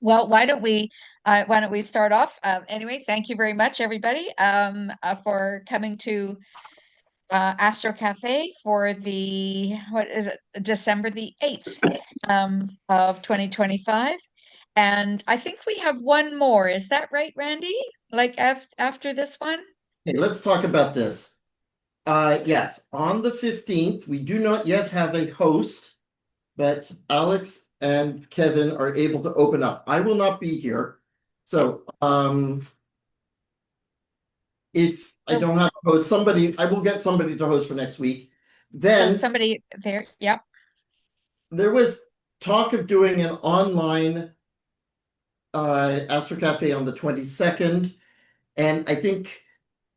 Well, why don't we start off? Anyway, thank you very much, everybody, for coming to Astro Cafe for the what is it, December the 8th of 2025. And I think we have one more. Is that right, Randy? Like after this one? Okay, let's talk about this. Yes, on the 15th, we do not yet have a host, but Alex and Kevin are able to open up. I will not be here. So if I don't have a host, I will get somebody to host for next week. So Then somebody there, yep. there was talk of doing an online Astro Cafe on the 22nd. And I think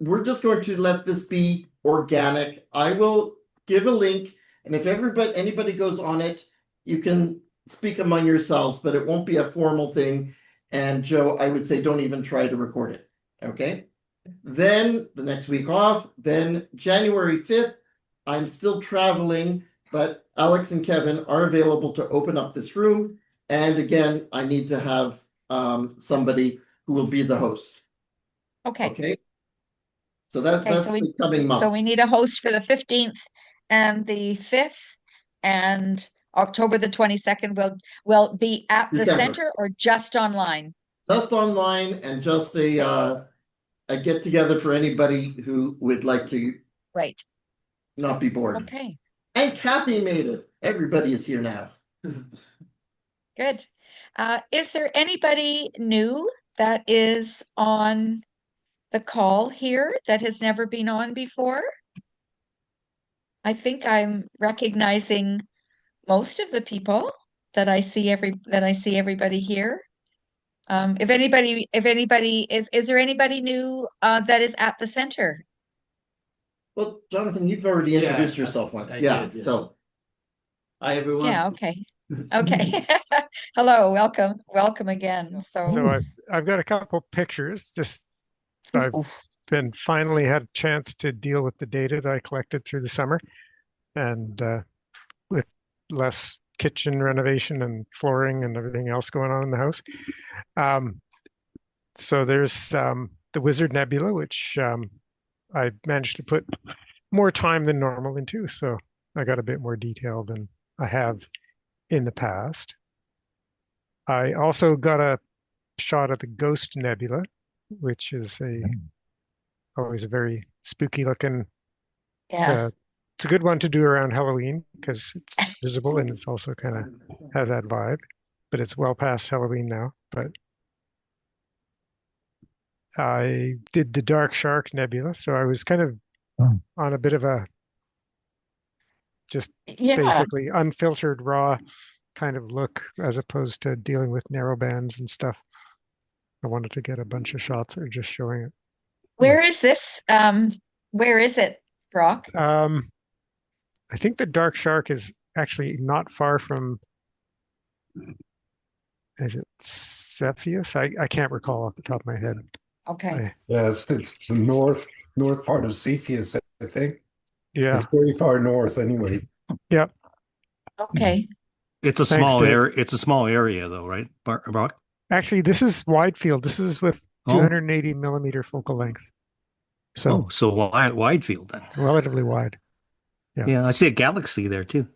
we're just going to let this be organic. I will give a link, and if anybody goes on it, you can speak among yourselves, but it won't be a formal thing. And Joe, I would say don't even try to record it. Okay. Then the next week off, then January 5th, I'm still traveling, but Alex and Kevin are available to open up this room. And again, I need to have somebody who will be the host. Okay. Okay. So that's the coming month. So we need a host for the 15th and the 5th, and October the 22nd will be at the December. center or just online? Just online, and just a get together for anybody who would like to Right. not be bored. Okay. And Kathy made it. Everybody is here now. Good. Is there anybody new that is on the call here that has never been on before? I think I'm recognizing most of the people that I see everybody here. If anybody is there anybody new that is at the center? Well, Jonathan, you've already introduced yourself one. Yeah. Did. So Hi, everyone. Yeah, okay. Okay. Hello, welcome again. So I've got a couple pictures. I've been finally had a chance to deal with the data that I collected through the summer, and with less kitchen renovation and flooring and everything else going on in the house. So there's the Wizard Nebula, which I managed to put more time than normal into, so I got a bit more detail than I have in the past. I also got a shot at the Ghost Nebula, which is always a very spooky looking. Yeah. It's a good one to do around Halloween because it's visible and it's also kind of has that vibe, but it's well past Halloween now. But I did the Dark Shark Nebula, so I was kind of on a bit of a just basically unfiltered raw kind of look as opposed to dealing with narrow bands and stuff. I wanted to get a bunch of shots that are just showing it. Where is this? Where is it, Brock? I think the Dark Shark is actually not far from, is it Cepheus? I can't recall off the top of my head. Okay. Yeah, it's the north part of Cepheus, I think. Yeah. It's very far north anyway. Yep. Okay. It's a small area. It's a small area, though, right, Brock? Actually, this is wide field. This is with 280 millimeter focal length. So wide field then. Relatively wide. Yeah, I see a galaxy there too.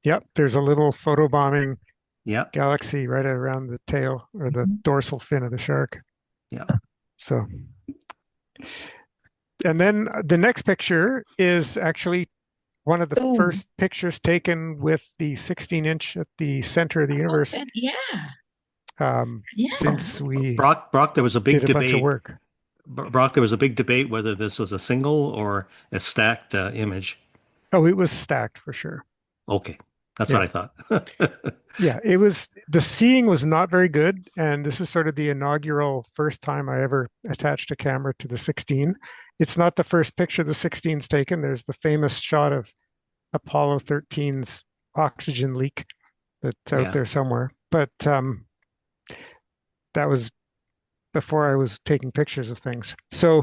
Yep, there's a little photobombing galaxy right around the tail or the dorsal fin of the shark. Yeah. So, and then the next picture is actually one of the first pictures taken with the 16-inch at the center of the universe. Since we Brock, there was a big did a bunch of work. Brock, there was a big debate whether this was a single or a stacked image. Oh, it was stacked for sure. Okay, that's what I thought. Yeah, it was. The seeing was not very good, and this is sort of the inaugural first time I ever attached a camera to the 16. It's not the first picture the 16's taken. There's the famous shot of Apollo 13's oxygen leak that's out there somewhere, but that was before I was taking pictures of things. So,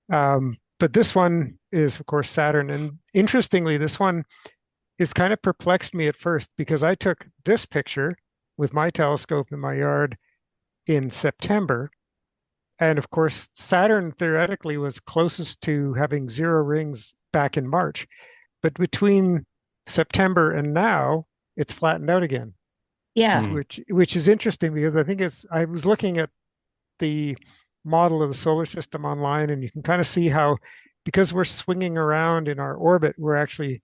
but this one is, of course, Saturn. And interestingly, this one is kind of perplexed me at first because I took this picture with my telescope in my yard in September. And of course, Saturn theoretically was closest to having 0 rings back in March. But between September and now, it's flattened out again, Yeah. which is interesting because I think I was looking at the model of the solar system online, and you can kind of see how, because we're swinging around in our orbit, we're actually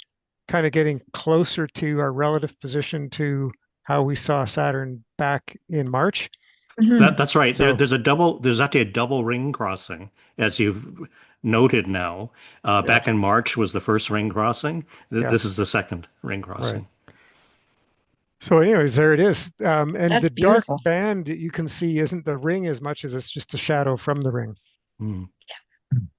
kind of getting closer to our relative position to how we saw Saturn back in March. Mhm. That's right. So- There's actually a double ring crossing, as you've noted now. Back in March was the first ring crossing. Yeah. This is the second ring crossing. So anyways, there it is. And That's the dark beautiful. band you can see isn't the ring as much as it's just a shadow from the ring. Hmm.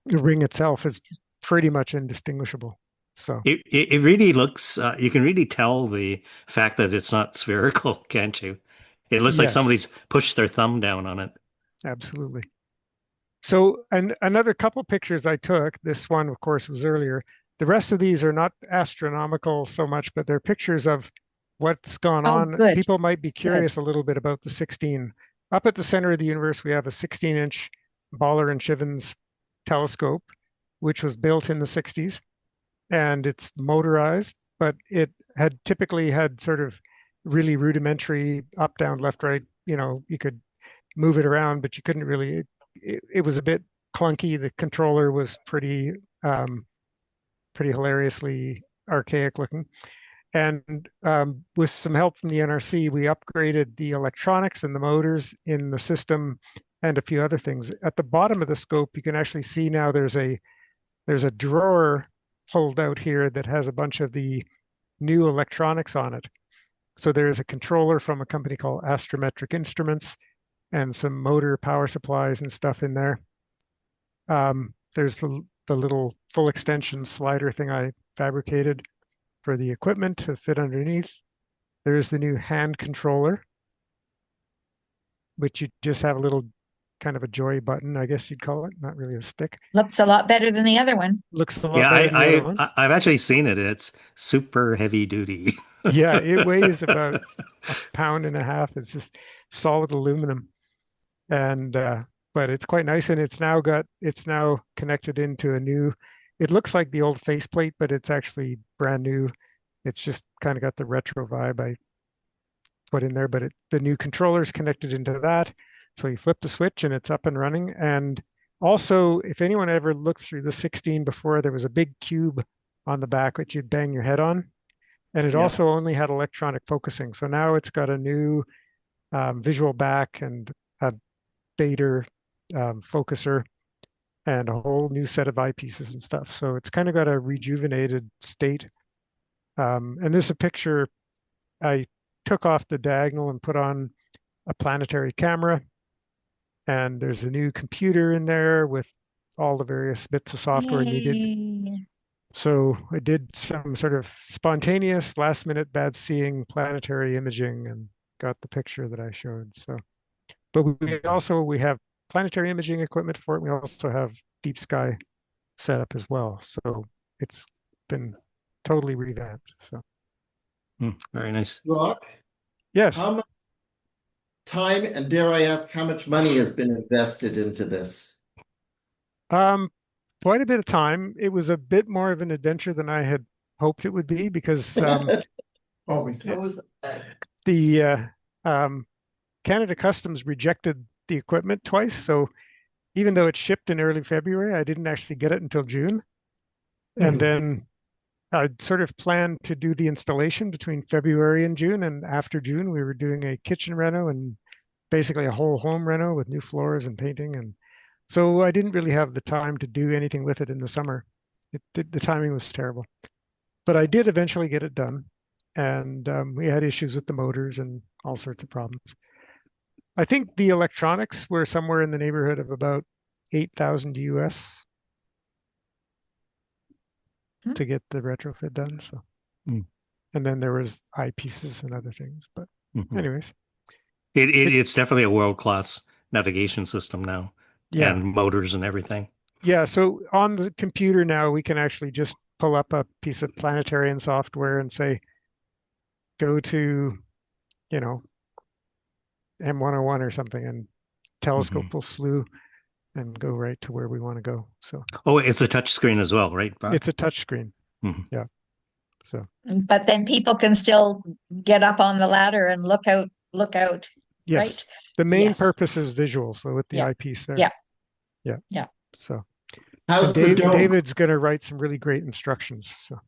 The ring itself is pretty much indistinguishable. So It really looks, you can really tell the fact that it's not spherical, can't you? It looks like yes, somebody's pushed their thumb down on it. absolutely. So another couple pictures I took, this one, of course, was earlier. The rest of these are not astronomical so much, but they're pictures of what's gone Oh, on. good. People might be curious a little bit about the 16. Up at the center of the universe, we have a 16-inch Baller and Chivens telescope, which was built in the 60s, and it's motorized, but it had typically had sort of really rudimentary up, down, left, right. You could move it around, but you couldn't really. It was a bit clunky. The controller was pretty hilariously archaic looking. And with some help from the NRC, we upgraded the electronics and the motors in the system and a few other things. At the bottom of the scope, you can actually see now there's a drawer pulled out here that has a bunch of the new electronics on it. So there's a controller from a company called Astrometric Instruments and some motor power supplies and stuff in there. There's the little full extension slider thing I fabricated for the equipment to fit underneath. There's the new hand controller, which you just have a little kind of a joy button, I guess you'd call it, not really a stick. Looks a lot better than the other one. Looks a lot Yeah, better than the other one. I've actually seen it. It's super heavy duty. Yeah, it weighs about 1.5 pounds. It's just solid aluminum, and but it's quite nice, and it's now connected into a new. It looks like the old faceplate, but it's actually brand new. It's just kind of got the retro vibe I put in there, but the new controller is connected into that. So you flip the switch and it's up and running. And also, if anyone ever looked through the 16 before, there was a big cube on the back which you'd bang your head on. And it also only had electronic focusing. So now it's got a new visual back and a Bader focuser and a whole new set of eyepieces and stuff. So it's kind of got a rejuvenated state. And there's a picture I took off the diagonal and put on a planetary camera. And there's a new computer in there with all the various bits of software needed. Yay. So I did some sort of spontaneous last minute bad seeing planetary imaging and got the picture that I showed. So, but we have planetary imaging equipment for it. We also have deep sky set up as well. So it's been totally revamped. So Very nice. Rock, yes. how much time and dare I ask how much money has been invested into this? Quite a bit of time. It was a bit more of an adventure than I had hoped it would be because Always the Canada Customs rejected the equipment twice. So even though it shipped in early February, I didn't actually get it until June. And then I'd sort of planned to do the installation between February and June. And after June, we were doing a kitchen reno and basically a whole home reno with new floors and painting. And so I didn't really have the time to do anything with it in the summer. The timing was terrible. But I did eventually get it done. And we had issues with the motors and all sorts of problems. I think the electronics were somewhere in the neighborhood of about 8,000 US to get the retrofit done. So, and then there was eyepieces and other things. But anyways, it's definitely a world-class navigation system now, yeah, and motors and everything. Yeah. So on the computer now, we can actually just pull up a piece of planetarian software and say, go to, M101 or something, and telescope Mm-hmm. will slew and go right to where we want to go. So Oh, it's a touch screen as well, right, Brock? it's a touch screen. Mhm. Yeah. So But then people can still get up on the ladder and look out, yes, right? the main Yes. purpose is visual. So with the Yeah. eyepiece there. Yeah. Yeah. Yeah. So How's and the dome? David's going to write some really great instructions. So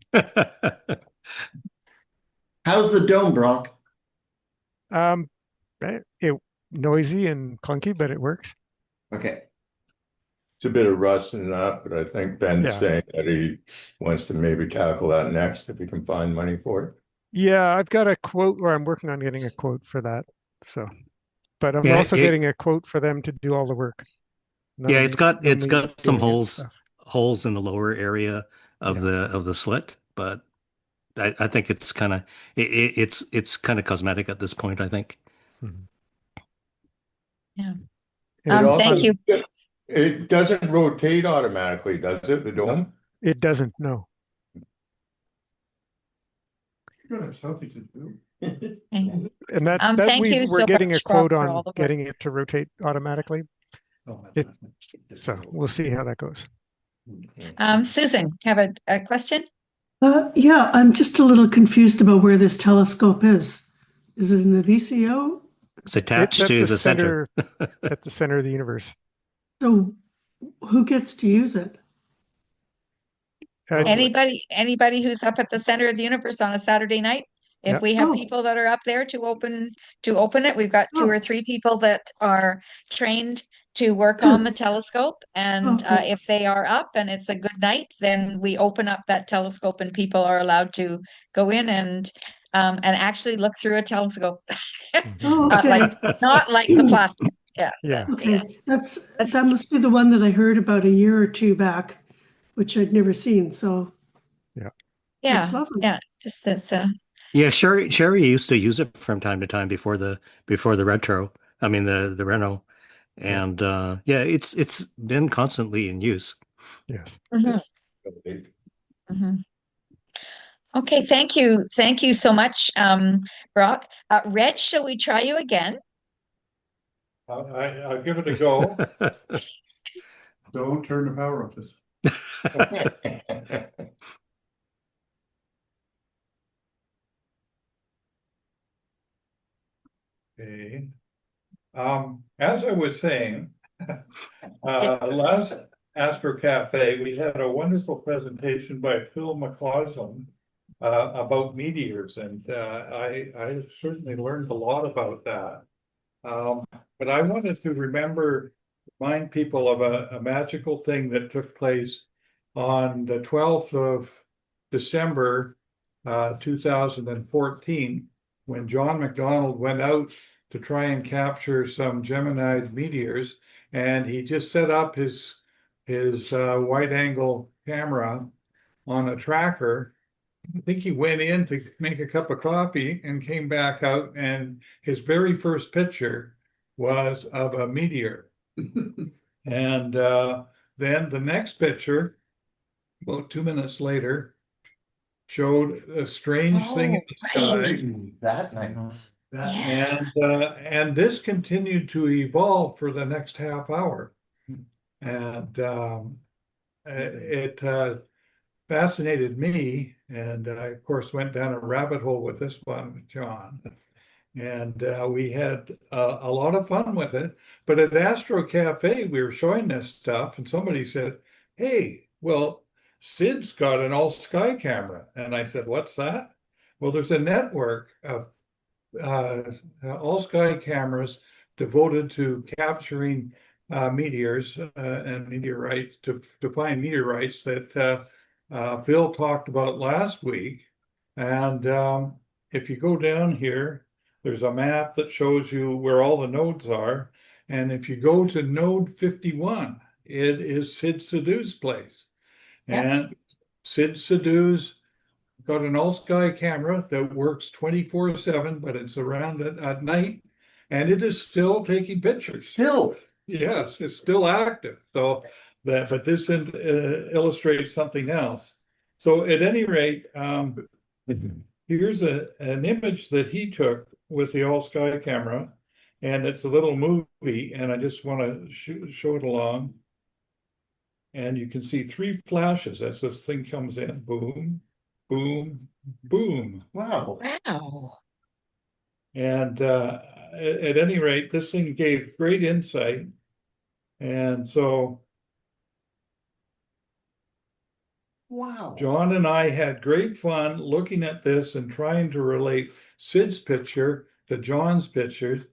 How's the dome, Brock? it noisy and clunky, but it works. Okay. It's a bit of rusting up, but I think Ben's Yeah. saying that he wants to maybe tackle that next if he can find money for it. Yeah, I've got a quote where I'm working on getting a quote for that. So, but I'm Yeah, also getting a quote for them to do all the work. Yeah, it's got me some doing it, so. holes in the lower area of Yeah. the slit, but I think it's kind of it's kind of cosmetic at this point, I think. Mhm. Yeah. And It also- Thank you. It doesn't rotate automatically, does it, the dome? it doesn't, no. You're gonna have something to do. Okay. And that Thank you we're so getting a much, quote Bob, for all on the work. getting it to rotate automatically. So we'll see how that goes. Susan, have a question? Yeah, I'm just a little confused about where this telescope is. Is it in the VCO? It's attached It's at to the the center. at the center of the universe. So who gets to use it? It's- Anybody who's up at the center of the universe on a Saturday night? If Yep. we have Oh. people that are up there to open it, we've got two Oh. or three people that are trained to work on the telescope. And Okay. if they are up and it's a good night, then we open up that telescope and people are allowed to go in and actually look through a telescope. Oh, okay. Like not like the plastic. Yeah. Yeah. Okay, that must be the one that I heard about a year or two back, which I'd never seen. So Yeah. That's lovely. Yeah. Just that's Yeah, Sherry used to use it from time to time before the retro. I mean the Reno, and yeah, it's been constantly in use. Yes. mhm. Okay, thank you. Thank you so much, Brock. Reg, shall we try you again? I'll give it a go. Don't turn the power off this. Okay. As I was saying, last Astro Cafe, we had a wonderful presentation by Phil McCausland about meteors, and I certainly learned a lot about that. But I wanted to remind people of a magical thing that took place on the 12th of December, 2014, when John McDonald went out to try and capture some Geminid meteors, and he just set up his wide-angle camera on a tracker. I think he went in to make a cup of coffee and came back out, and his very first picture was of a meteor. And then the next picture, about 2 minutes later, showed a strange thing in the sky. That night. And this continued to evolve for the next half hour. And it fascinated me, and I, of course, went down a rabbit hole with this one with John. And we had a lot of fun with it. But at Astro Cafe, we were showing this stuff, and somebody said, "Hey, well, Sid's got an all-sky camera." And I said, "What's that?" Well, there's a network of all-sky cameras devoted to capturing meteors and meteorites, to find meteorites that Phil talked about last week. And if you go down here, there's a map that shows you where all the nodes are. And if you go to node 51, it is Sid Sadu's place. Yeah. And Sid Sadu's got an all-sky camera that works 24/7, but it's around at night, and it is still taking pictures. Still. Yes, it's still active. So but this illustrates something else. So at any rate, here's an image that he took with the all-sky camera, And it's a little movie, and I just want to show it along. And you can see 3 flashes as this thing comes in. Boom, boom, boom. Wow. Wow. And at any rate, this thing gave great insight. And so Wow. John and I had great fun looking at this and trying to relate Sid's picture to John's pictures.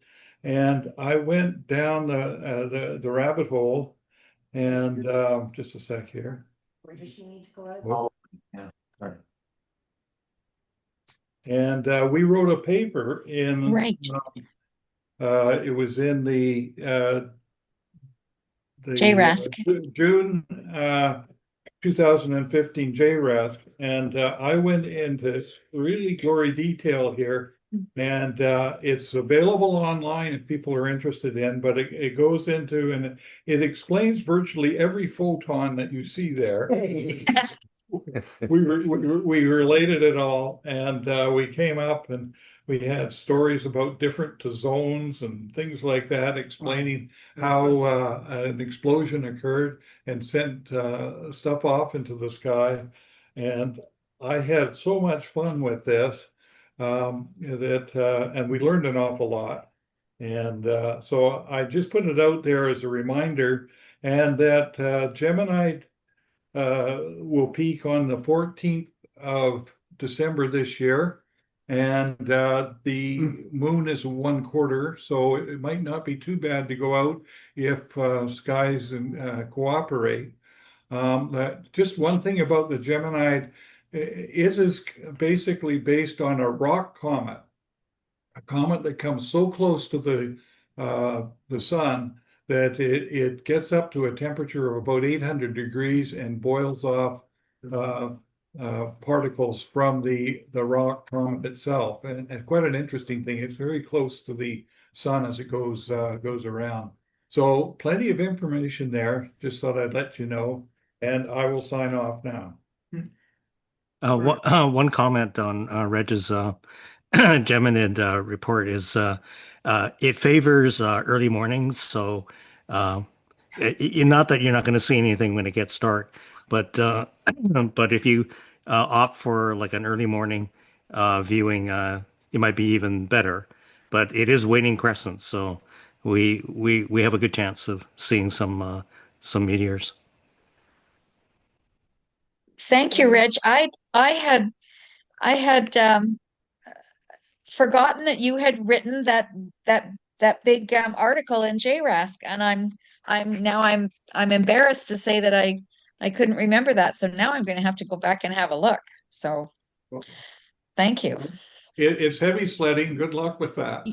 And I went down the rabbit hole. And just a sec here. Where does she need to go out? Whoop. Yeah. Sorry. And we wrote a paper in Right. it was in the JRASC. June 2015 JRASC, and I went into really gory detail here, and it's available online if people are interested in, but it goes into and it explains virtually every photon that you see there. We related it all, and we came up and we had stories about different zones and things like that, explaining how an explosion occurred and sent stuff off into the sky. And I had so much fun with this that and we learned an awful lot. And so I just put it out there as a reminder, and that Geminid will peak on the 14th of December this year. And the moon is 1/4, so it might not be too bad to go out if skies cooperate. Just one thing about the Geminid, it is basically based on a rock comet, a comet that comes so close to the sun that it gets up to a temperature of about 800 degrees and boils off particles from the rock comet itself. And quite an interesting thing. It's very close to the sun as it goes around. So plenty of information there. Just thought I'd let you know. And I will sign off now. One comment on Reg's Geminid report is it favors early mornings. So not that you're not going to see anything when it gets dark, but but if you opt for like an early morning viewing, it might be even better. But it is waning crescent, so we have a good chance of seeing some meteors. Thank you, Reg. I had forgotten that you had written that big article in JRASC, and I'm embarrassed to say that I couldn't remember that. So now I'm going to have to go back and have a look. So thank you. It's heavy sledding. Good luck with that.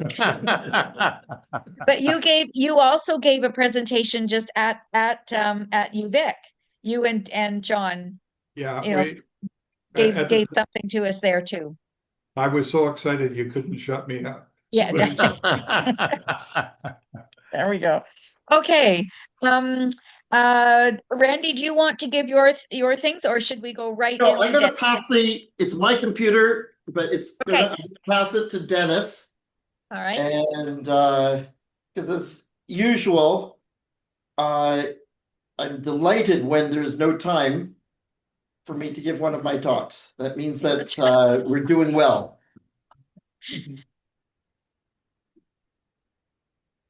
But you also gave a presentation just at UVic. You and John, Yeah, you know, gave something to us there too. I was so excited you couldn't shut me up. Yeah, that's it. There we go. Okay. Randy, do you want to give your things, or should we go right No, into I'm gonna Dennis? pass it's my computer, but I'm gonna pass it to Dennis. All right. And because as usual, I'm delighted when there's no time for me to give one of my talks. That means that we're doing well.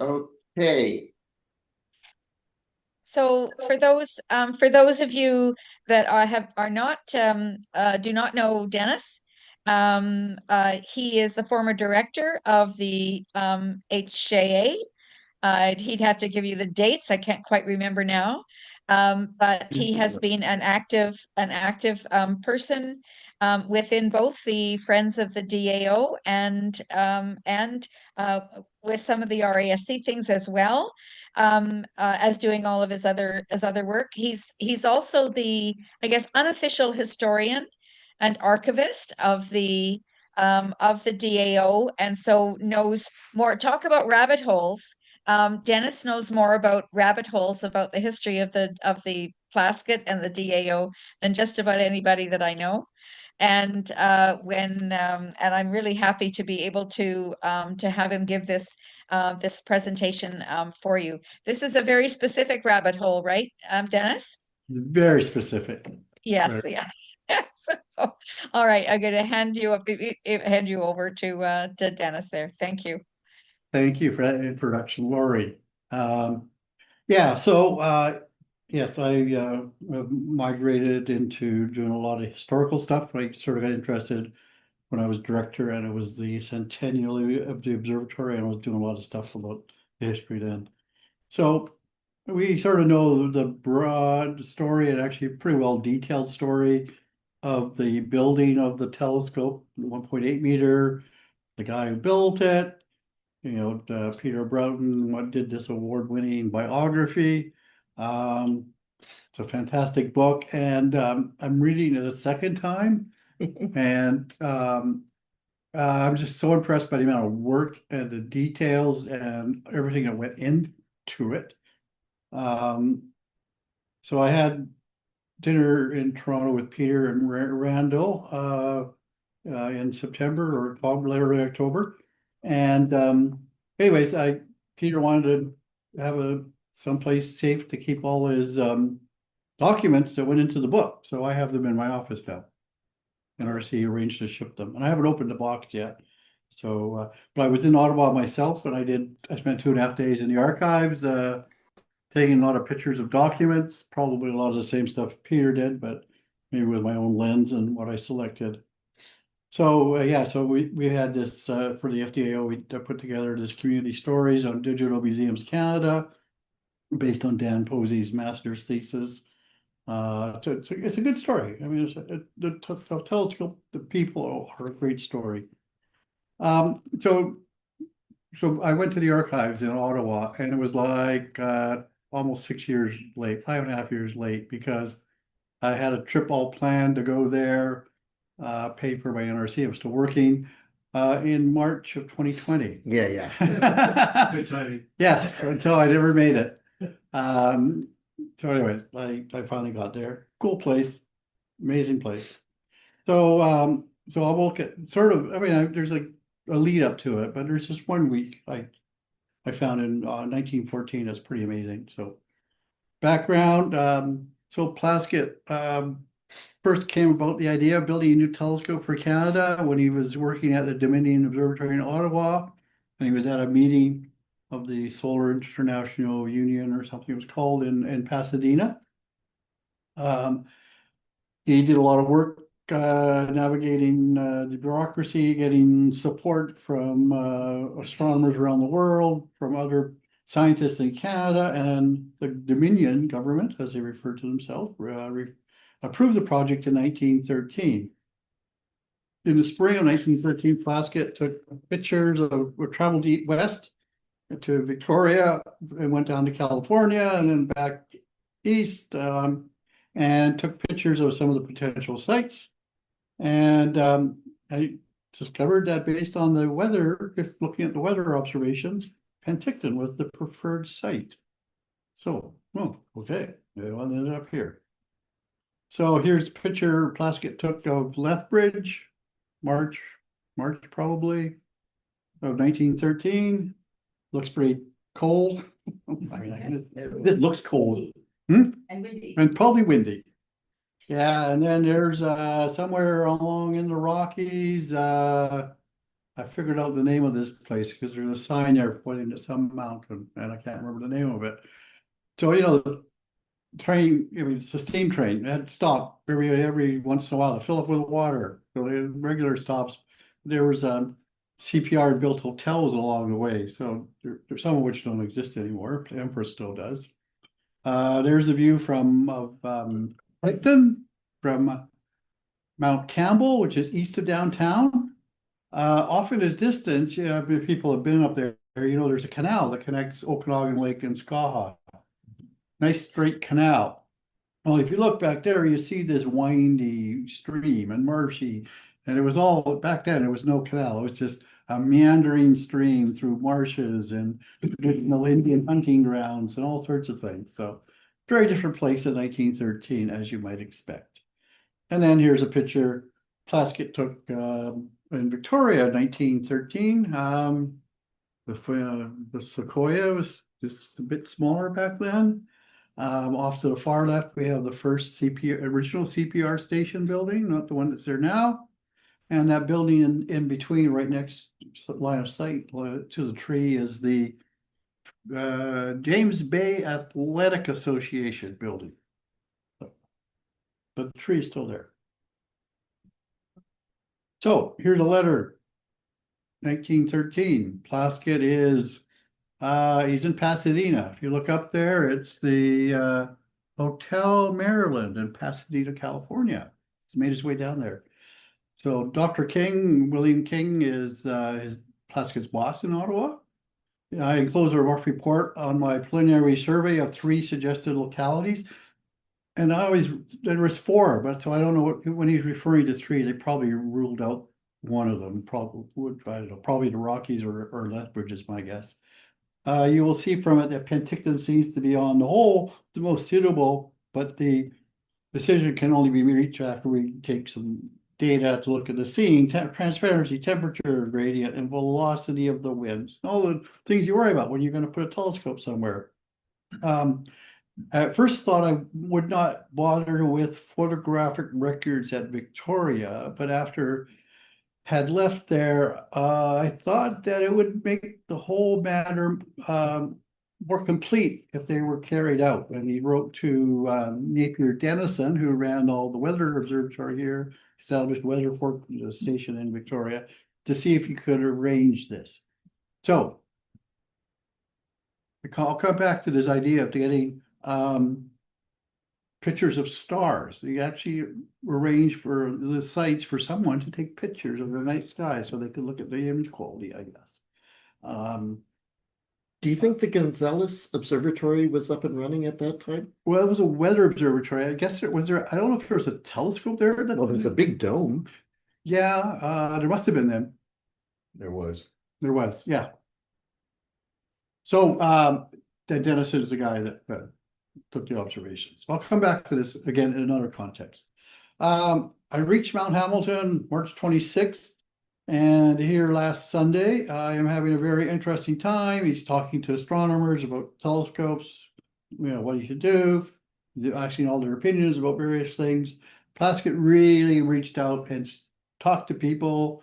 Okay. So for those of you that are not do not know Dennis, he is the former director of the HJA. He'd have to give you the dates. I can't quite remember now. But he has been an active person within both the Friends of the DAO and with some of the RASC things as well, as doing all of his other work. He's also the, I guess, unofficial historian and archivist of the DAO, and so knows more. Talk about rabbit holes. Dennis knows more about rabbit holes, about the history of the Plaskett and the DAO than just about anybody that I know. And and I'm really happy to be able to have him give this presentation for you. This is a very specific rabbit hole, right, Dennis? Very specific. Yes, Right. yeah. So, all right, I'm going to hand you over to Dennis there. Thank you. Thank you for that introduction, Lauri. Yeah, so yes, I have migrated into doing a lot of historical stuff. I sort of got interested when I was director, and it was the centennial of the observatory, and I was doing a lot of stuff about the history then. So we sort of know the broad story, and actually a pretty well detailed story of the building of the telescope, 1.8 meter, the guy who built it, Peter Broughton did this award-winning biography. It's a fantastic book, and I'm reading it a second time, and I'm just so impressed by the amount of work and the details and everything that went into it. So I had dinner in Toronto with Peter and Randall in September or probably early October. And anyways, Peter wanted to have someplace safe to keep all his documents that went into the book. So I have them in my office now. And RC arranged to ship them. And I haven't opened the box yet. So, but I was in Ottawa myself, and I spent 2.5 days in the archives, taking a lot of pictures of documents, probably a lot of the same stuff Peter did, but maybe with my own lens and what I selected. So yeah, so we had this for the FDAO, we put together this community stories on Digital Museums Canada, based on Dan Posey's master's thesis. So it's a good story. I mean, the telescope, the people are a great story. So I went to the archives in Ottawa, and it was like almost 6 years late, 5.5 years late, because I had a trip all planned to go there, paid for by NRC. I'm still working in March of 2020. Yeah. Good timing. Yes, and so I never made it. So anyways, I finally got there. Cool place, amazing place. So I'll look at sort of, I mean, there's like a lead up to it, but there's this one week I found in 1914 that's pretty amazing. So background, so Plaskett first came about the idea of building a new telescope for Canada when he was working at the Dominion Observatory in Ottawa, and he was at a meeting of the Solar International Union or something it was called in Pasadena. He did a lot of work navigating the bureaucracy, getting support from astronomers around the world, from other scientists in Canada, and the Dominion government, as they refer to themselves, approved the project in 1913. In the spring of 1913, Plaskett took pictures traveled west to Victoria and went down to California and then back east, and took pictures of some of the potential sites. And I discovered that based on the weather, just looking at the weather observations, Penticton was the preferred site. So, okay, it ended up here. So here's a picture Plaskett took of Lethbridge, March probably, of 1913. Looks pretty cold. I mean, this looks cold. And windy. And probably windy. Yeah, and then there's somewhere along in the Rockies, I figured out the name of this place because there's a sign there pointing to some mountain, and I can't remember the name of it. So, the train, I mean, it's a steam train. It had to stop every once in a while to fill up with water. So they had regular stops. There was CPR built hotels along the way. So there's some of which don't exist anymore. Empress still does. There's a view from Clayton, from Mount Campbell, which is east of downtown. Off in the distance, people have been up there. There's a canal that connects Okanagan Lake and Skaha. Nice straight canal. Well, if you look back there, you see this windy stream and marshy. And it was all, back then, it was no canal. It was just a meandering stream through marshes and Indian hunting grounds and all sorts of things. So very different place in 1913, as you might expect. And then here's a picture Plaskett took in Victoria in 1913. The Sequoia was just a bit smaller back then. Off to the far left, we have the first original CPR station building, not the one that's there now. And that building in between, right next line of sight to the tree, is the James Bay Athletic Association building. But the tree is still there. So here's a letter. 1913. Plaskett is he's in Pasadena. If you look up there, it's the Hotel Maryland in Pasadena, California. He's made his way down there. So Dr. King, William King, is his Plaskett's boss in Ottawa. I enclose a rough report on my preliminary survey of 3 suggested localities. And there was 4, but so I don't know when he's referring to 3, they probably ruled out one of them. Probably the Rockies or Lethbridge is my guess. You will see from it that Penticton seems to be on the whole the most suitable, but the decision can only be reached after we take some data to look at the scene, transparency, temperature gradient, and velocity of the winds. All the things you worry about when you're going to put a telescope somewhere. At first thought I would not bother with photographic records at Victoria, but after had left there, I thought that it would make the whole matter more complete if they were carried out. And he wrote to Napier Dennison, who ran all the weather observatory here, established weather station in Victoria, to see if he could arrange this. So I'll come back to this idea of getting pictures of stars. They actually arranged for the sites for someone to take pictures of the night sky so they could look at the image quality, I guess. Do you think the Gonzales Observatory was up and running at that time? Well, it was a weather observatory. I guess I don't know if there was a telescope there. Well, there's a big dome. Yeah, there must have been then. There was. There was, yeah. So Dennison is the guy that took the observations. I'll come back to this again in another context. I reached Mount Hamilton March 26th, and here last Sunday, I am having a very interesting time. He's talking to astronomers about telescopes, what he should do, asking all their opinions about various things. Plaskett really reached out and talked to people,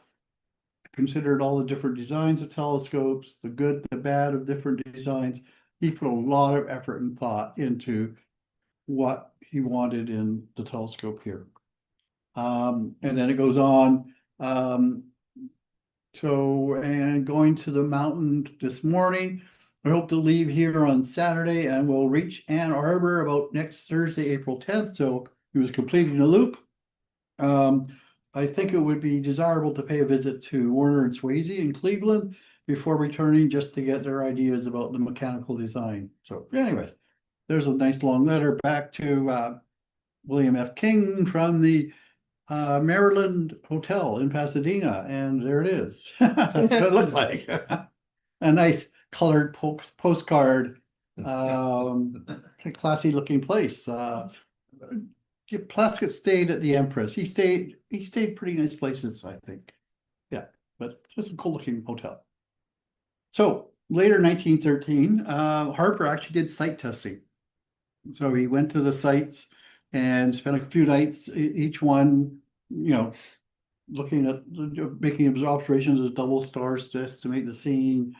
considered all the different designs of telescopes, the good, the bad of different designs. He put a lot of effort and thought into what he wanted in the telescope here. And then it goes on. And going to the mountain this morning, I hope to leave here on Saturday and we'll reach Ann Arbor about next Thursday, April 10th. So he was completing the loop. I think it would be desirable to pay a visit to Warner and Swayze in Cleveland before returning, just to get their ideas about the mechanical design. So anyways, there's a nice long letter back to William F. King from the Maryland Hotel in Pasadena, and there it is. That's what it looked like. A nice colored postcard, classy looking place. Plaskett stayed at the Empress. He stayed pretty nice places, I think. Yeah, but just a cool looking hotel. So later 1913, Harper actually did site testing. So he went to the sites and spent a few nights each one, looking at making observations of double stars to estimate the scene,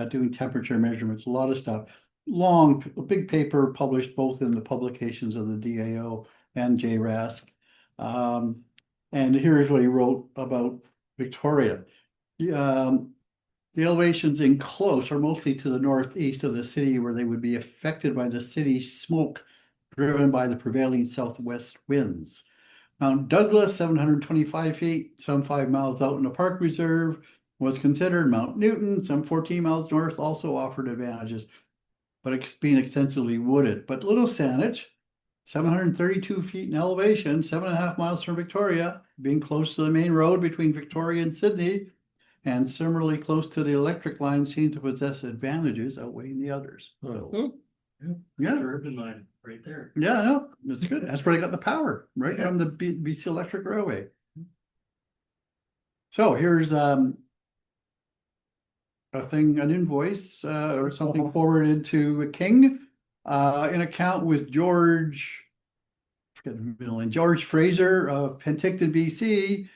doing temperature measurements, a lot of stuff. A big paper published both in the publications of the DAO and RASC. And here's what he wrote about Victoria. The elevations in close are mostly to the northeast of the city, where they would be affected by the city's smoke driven by the prevailing southwest winds. Mount Douglas, 725 feet, some 5 miles out in the park reserve, was considered. Mount Newton, some 14 miles north, also offered advantages, but it's being extensively wooded. But Little Saanich, 732 feet in elevation, 7.5 miles from Victoria, being close to the main road between Victoria and Sydney, and similarly close to the electric line, seem to possess advantages outweighing the others. So, yeah, urban line right there. Yeah, no, that's good. That's where they got the power, right from the BC Electric Railway. So here's a thing, an invoice or something forwarded to King, in account with George, forget the middle name, George Fraser of Penticton, BC,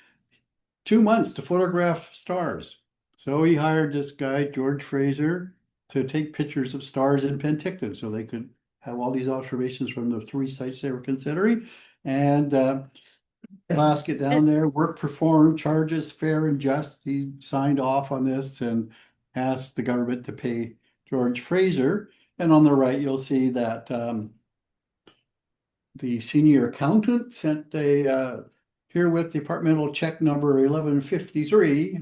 2 months to photograph stars. So he hired this guy, George Fraser, to take pictures of stars in Penticton so they could have all these observations from the 3 sites they were considering. And Last get down there, work performed, charges fair and just. He signed off on this and asked the government to pay George Fraser. And on the right, you'll see that the senior accountant sent a herewith departmental check number 1153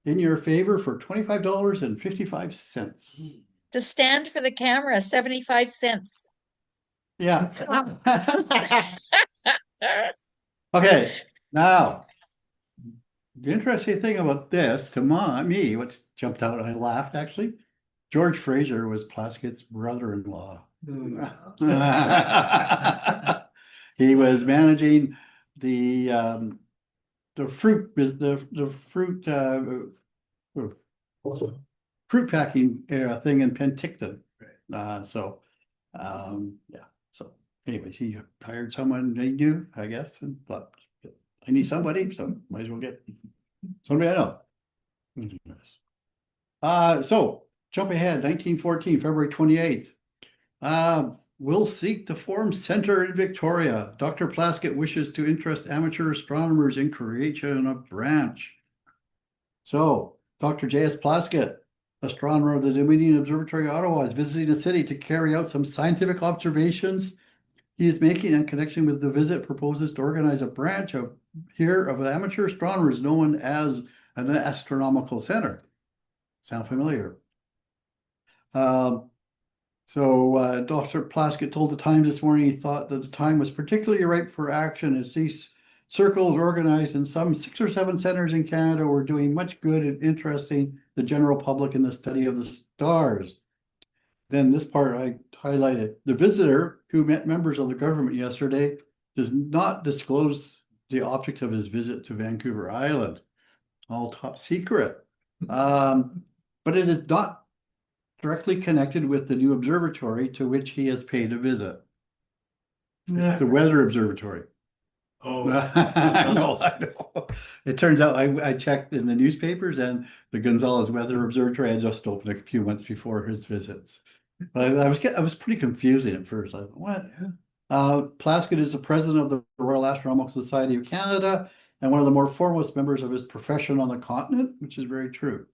in your favor for $25.55. The stand for the camera, 75 cents. Yeah. Okay, now, the interesting thing about this, to me, what's jumped out, I laughed actually. George Fraser was Plaskett's brother-in-law. He was managing the fruit fruit packing thing in Penticton. Yeah. So anyways, he hired someone they knew, I guess, and thought, I need somebody, so might as well get somebody I know. So jump ahead, 1914, February 28th. Will seek to form center in Victoria. Dr. Plaskett wishes to interest amateur astronomers in creation of branch. So Dr. J.S. Plaskett, astronomer of the Dominion Observatory, Ottawa, is visiting the city to carry out some scientific observations he is making in connection with the visit. Proposes to organize a branch of amateur astronomers known as an astronomical center. Sound familiar? Dr. Plaskett told the Times this morning he thought that the time was particularly ripe for action as these circles organized in some 6 or 7 centers in Canada were doing much good and interesting the general public in the study of the stars. Then this part I highlighted. The visitor, who met members of the government yesterday, does not disclose the object of his visit to Vancouver Island. All top secret. But it is not directly connected with the new observatory to which he has paid a visit. It's the Weather Observatory. Oh, I know. It turns out I checked in the newspapers, and the Gonzales Weather Observatory had just opened a few months before his visits. But I was pretty confusing at first. I thought, what? Plaskett is the president of the Royal Astronomical Society of Canada and one of the more foremost members of his profession on the continent, which is very true.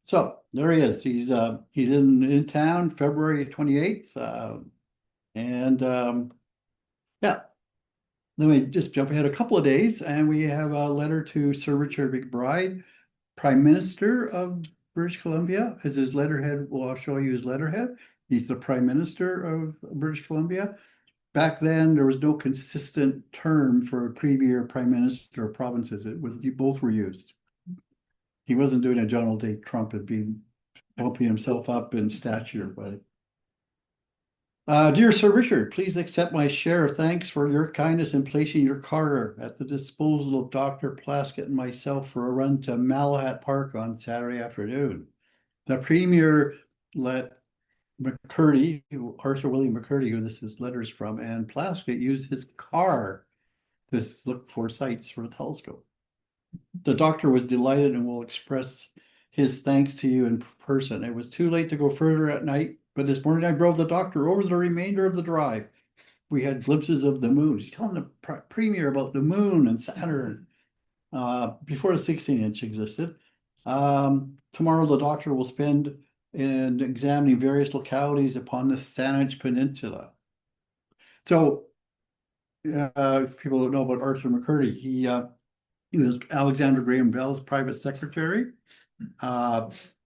So there he is. He's in town February 28th. Yeah. Let me just jump ahead a couple of days, and we have a letter to Sir Richard McBride, Prime Minister of British Columbia, as his letterhead. Well, I'll show you his letterhead. He's the Prime Minister of British Columbia. Back then, there was no consistent term for Premier, Prime Minister of provinces. Both were used. He wasn't doing a Donald J. Trump and bumping himself up in stature, but dear Sir Richard, please accept my share of thanks for your kindness in placing your car at the disposal of Dr. Plaskett and myself for a run to Malahat Park on Saturday afternoon. The Premier let McCurdy, Arthur William McCurdy, who this is letters from, and Plaskett use his car to look for sights for a telescope. The doctor was delighted and will express his thanks to you in person. It was too late to go further at night, but this morning I drove the doctor over the remainder of the drive. We had glimpses of the moon. He's telling the Premier about the moon and Saturn before the 16-inch existed. Tomorrow the doctor will spend in examining various localities upon the Saanich Peninsula. So if people don't know about Arthur McCurdy, he was Alexander Graham Bell's private secretary,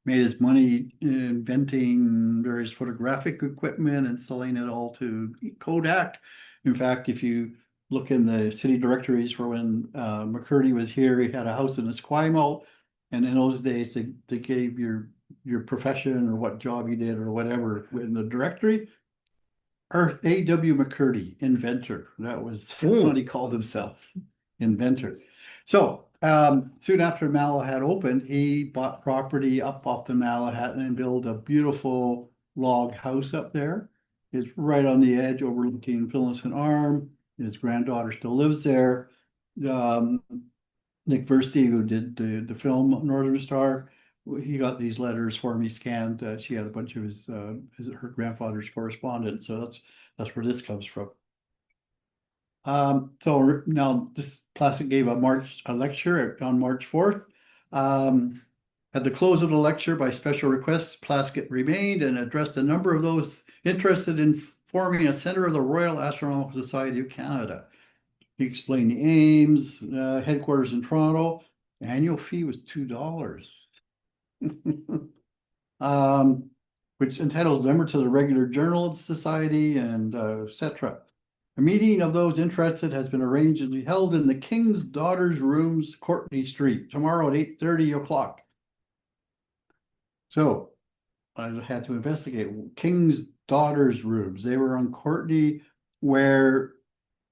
made his money inventing various photographic equipment and selling it all to Kodak. In fact, if you look in the city directories for when McCurdy was here, he had a house in Esquimalt, and in those days they gave your profession or what job you did or whatever in the directory. A.W. McCurdy, inventor. That was what he called himself, inventor. So Soon after Malahat opened, he bought property up off the Malahat and built a beautiful log house up there. It's right on the edge overlooking Phillipson Arm. His granddaughter still lives there. Nick Versti, who did the film Northern Star, he got these letters for me scanned. She had a bunch of her grandfather's correspondence, so that's where this comes from. So now this Plaskett gave a lecture on March 4th. At the close of the lecture, by special request, Plaskett remained and addressed a number of those interested in forming a center of the Royal Astronomical Society of Canada. He explained the aims, headquarters in Toronto. Annual fee was $2. Which entitles members to the regular journal of the society and etc. A meeting of those interested has been arranged to be held in the King's Daughters Rooms, Courtney Street, tomorrow at 8:30 o'clock. So I had to investigate King's Daughters Rooms. They were on Courtney where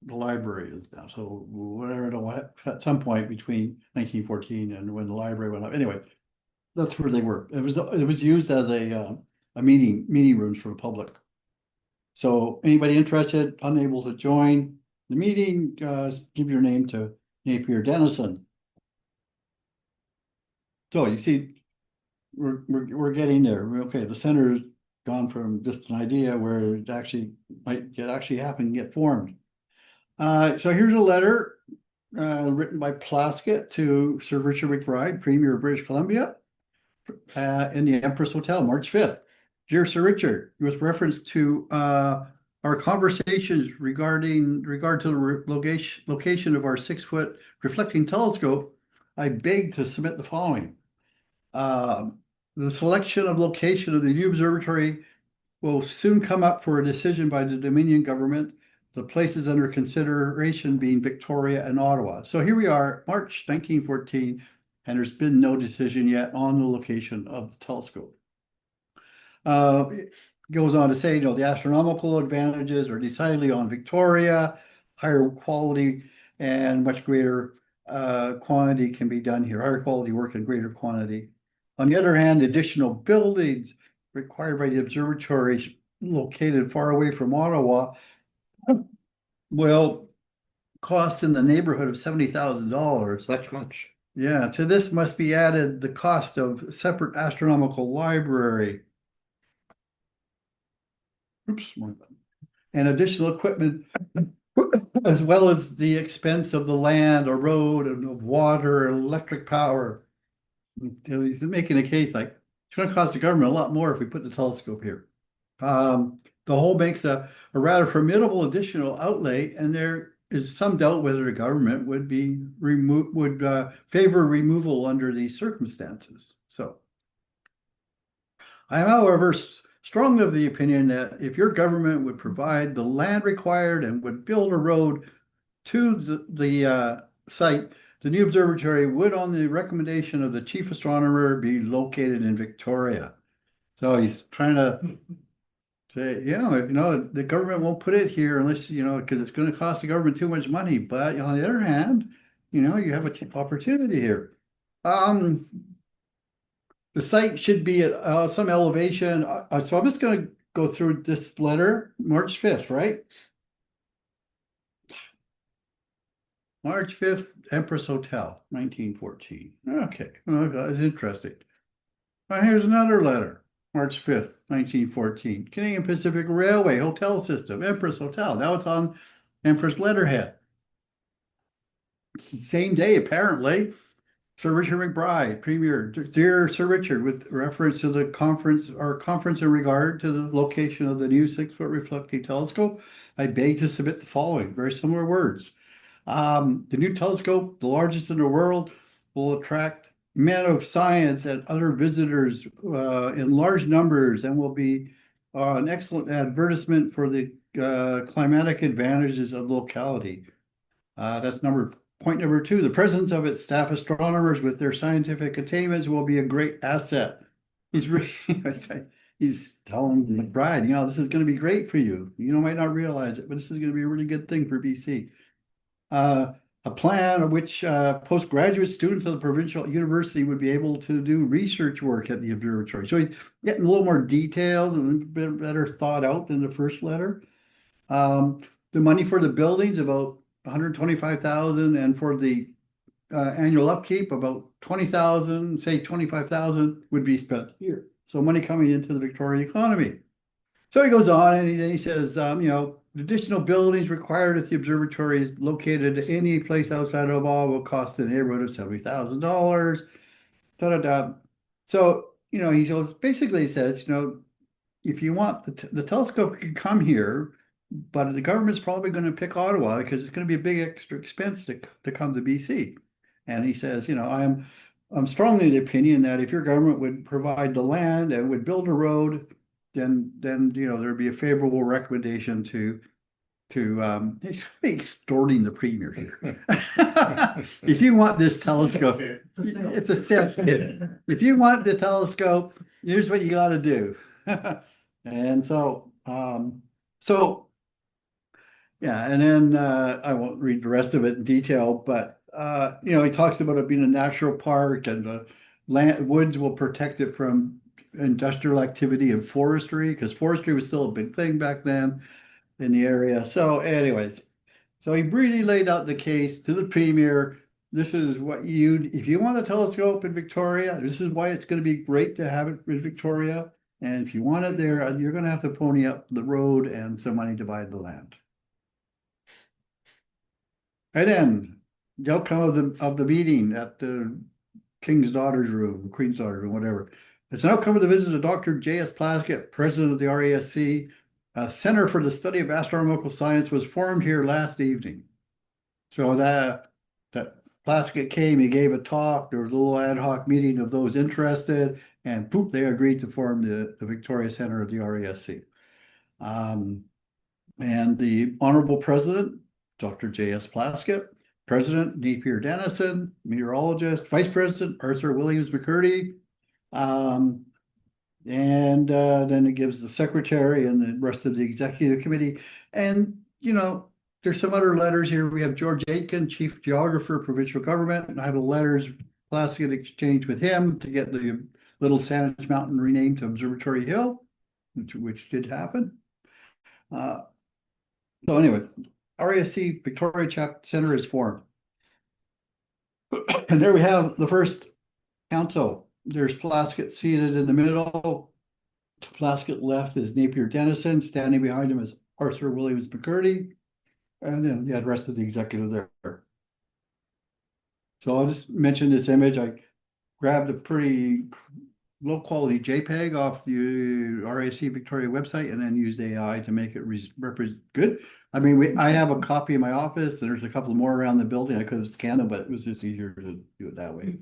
the library is now. So whatever, at some point between 1914 and when the library went up. Anyway, that's where they were. It was used as a meeting rooms for the public. So anybody interested, unable to join the meeting, give your name to Napier Dennison. So you see, we're getting there. Okay, the center's gone from just an idea where it actually might actually happen and get formed. So here's a letter written by Plaskett to Sir Richard McBride, Premier of British Columbia, in the Empress Hotel, March 5th. Dear Sir Richard, with reference to our conversations regard to the location of our 6-foot reflecting telescope, I beg to submit the following. The selection of location of the new observatory will soon come up for a decision by the Dominion government, the places under consideration being Victoria and Ottawa. So here we are, March 1914, and there's been no decision yet on the location of the telescope. It goes on to say, the astronomical advantages are decidedly on Victoria, higher quality and much greater quantity can be done here, higher quality work and greater quantity. On the other hand, additional buildings required by the observatory located far away from Ottawa will cost in the neighborhood of $70,000. That's much. Yeah, to this must be added the cost of separate astronomical library. Oops, and additional equipment, as well as the expense of the land or road and of water and electric power. He's making a case like it's going to cost the government a lot more if we put the telescope here. The whole makes a rather formidable additional outlay, and there is some doubt whether the government would favor removal under these circumstances. So, I am, however, strongly of the opinion that if your government would provide the land required and would build a road to the site, the new observatory would, on the recommendation of the chief astronomer, be located in Victoria. So he's trying to say, the government won't put it here unless, because it's going to cost the government too much money. But on the other hand, you have an opportunity here. The site should be at some elevation. So I'm just going to go through this letter, March 5th, right? March 5th, Empress Hotel, 1914. Okay, well, that's interesting. Here's another letter, March 5th, 1914. Canadian Pacific Railway Hotel System, Empress Hotel. Now it's on Empress letterhead. It's the same day, apparently. Sir Richard McBride, Premier, dear Sir Richard, with reference to the conference in regard to the location of the new 6-foot reflecting telescope, I beg to submit the following, very similar words. The new telescope, the largest in the world, will attract men of science and other visitors in large numbers and will be an excellent advertisement for the climatic advantages of the locality. That's point number 2. The presence of its staff astronomers with their scientific attainments will be a great asset. He's telling McBride, this is going to be great for you. You might not realize it, but this is going to be a really good thing for BC. a plan of which postgraduate students of the provincial university would be able to do research work at the observatory. So he's getting a little more detailed and a bit better thought out than the first letter. The money for the buildings about 125,000, and for the annual upkeep about 20,000, say 25,000 would be spent here. So money coming into the Victoria economy. So he goes on and he says, additional buildings required if the observatory is located any place outside of Ottawa will cost in the neighborhood of $70,000. Da da da. So he basically says, if you want the telescope can come here, but the government's probably going to pick Ottawa because it's going to be a big extra expense to come to BC. And he says, I'm strongly of the opinion that if your government would provide the land and would build a road, then there'd be a favorable recommendation to he's extorting the premier here. If you want this telescope, it's a sales pitch. If you want the telescope, here's what you got to do. And so yeah, and then I won't read the rest of it in detail, but he talks about it being a natural park, and the woods will protect it from industrial activity and forestry, because forestry was still a big thing back then in the area. So anyways, so he really laid out the case to the premier. This is what if you want a telescope in Victoria, this is why it's going to be great to have it in Victoria. And if you want it there, you're going to have to pony up the road and some money to buy the land. And then the outcome of the meeting at the King's Daughter's Room, Queen's Daughter's Room, whatever. It's an outcome of the visit of Dr. J.S. Plaskett, president of the RASC. A Center for the Study of Astronomical Science was formed here last evening. So that Plaskett came, he gave a talk, there was a little ad hoc meeting of those interested, and poof, they agreed to form the Victoria Center of the RASC. And the Honorable President, Dr. J.S. Plaskett, President Napier Dennison, meteorologist, Vice President Arthur Williams McCurdy, and then it gives the secretary and the rest of the executive committee. And, there's some other letters here. We have George Enkin, Chief Geographer, Provincial Government, and I have a letters Plaskett exchange with him to get the Little Saanich Mountain renamed to Observatory Hill, which did happen. So anyway, RASC Victoria Chapter Center is formed. And there we have the first council. There's Plaskett seated in the middle. To Plaskett left is Napier Dennison. Standing behind him is Arthur Williams McCurdy. And then the rest of the executive there. So I'll just mention this image. I grabbed a pretty low quality JPEG off the RAC Victoria website and then used AI to make it represent good. I mean, I have a copy in my office, and there's a couple more around the building. I could have scanned them, but it was just easier to do it that way.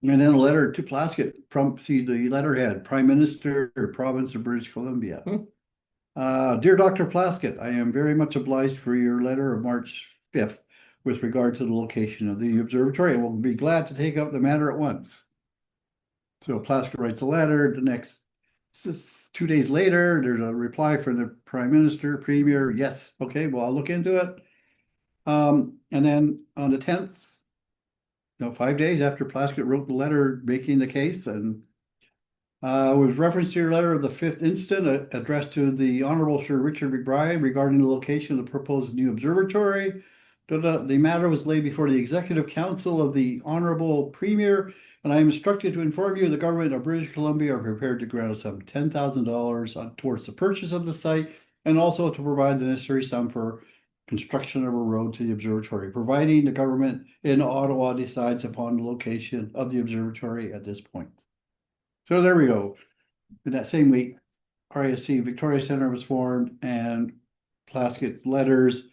And then a letter to Plaskett from, the letterhead, Prime Minister, Province of British Columbia. Dear Dr. Plaskett, I am very much obliged for your letter of March 5th with regard to the location of the observatory. I will be glad to take up the matter at once. So Plaskett writes a letter. The next 2 days later, there's a reply from the Prime Minister, Premier. Yes, okay, well, I'll look into it. And then on the 10th, 5 days after Plaskett wrote the letter making the case, and with reference to your letter of the 5th instant addressed to the Honorable Sir Richard McBride regarding the location of the proposed new observatory, the matter was laid before the Executive Council of the Honorable Premier, and I am instructed to inform you the government of British Columbia are prepared to grant a sum of $10,000 towards the purchase of the site, and also to provide the necessary sum for construction of a road to the observatory, providing the government in Ottawa decides upon the location of the observatory at this point. So there we go. In that same week, RASC Victoria Center was formed, and Plaskett's letters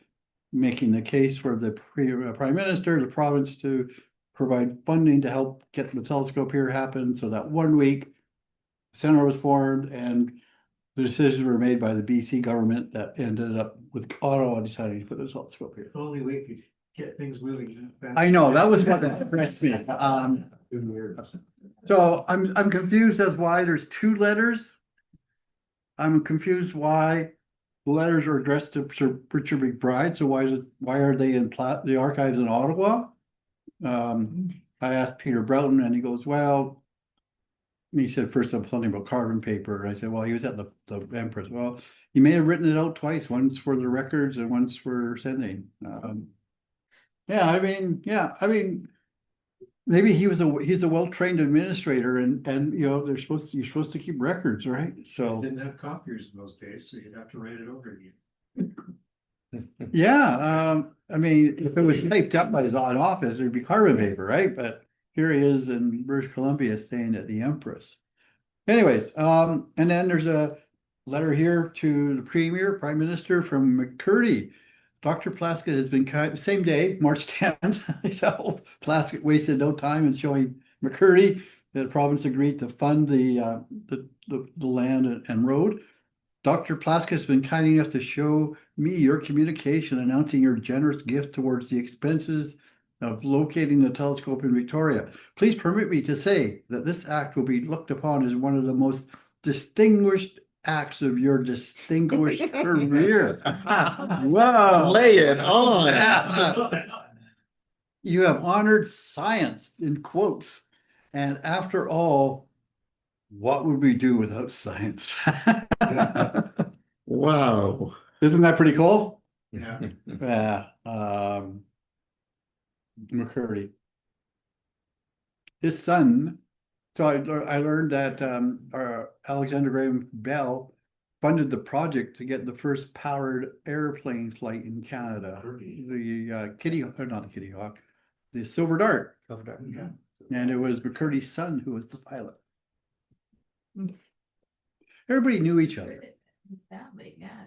making the case for the Prime Minister, the province, to provide funding to help get the telescope here happen. So that 1 week, the center was formed, and the decisions were made by the BC government that ended up with Ottawa deciding to put the telescope here. Only way to get things moving. I know, that was what impressed me. So I'm confused as why there's 2 letters. I'm confused why the letters are addressed to Sir Richard McBride, so why are they in the archives in Ottawa? I asked Peter Broughton and he goes, well, he said first something about carbon paper. I said, well, he was at the Empress. Well, he may have written it out twice, once for the records and once for sending. I mean, maybe he's a well-trained administrator and you know, you're supposed to keep records, right? So Didn't have copiers in those days, so you'd have to write it over again. yeah, I mean, if it was typed up by his own office, there'd be carbon paper, right? But here he is in British Columbia staying at the Empress. Anyways, and then there's a letter here to the Premier, Prime Minister from McCurdy. Dr. Plaskett has been same day, March 10th. So Plaskett wasted no time in showing McCurdy that the province agreed to fund the land and road. Dr. Plaskett has been kind enough to show me your communication announcing your generous gift towards the expenses of locating the telescope in Victoria. Please permit me to say that this act will be looked upon as one of the most distinguished acts of your distinguished career. Wow. Lay it on. You have honored science in quotes. And after all, what would we do without science? Wow. Isn't that pretty cool? Yeah. Yeah. McCurdy. His son, so I learned that Alexander Graham Bell funded the project to get the first powered airplane flight in Canada. The Kitty, or not the Kitty Hawk, the Silver Dart. Yeah. And it was McCurdy's son who was the pilot. Everybody knew each other. Family, yeah.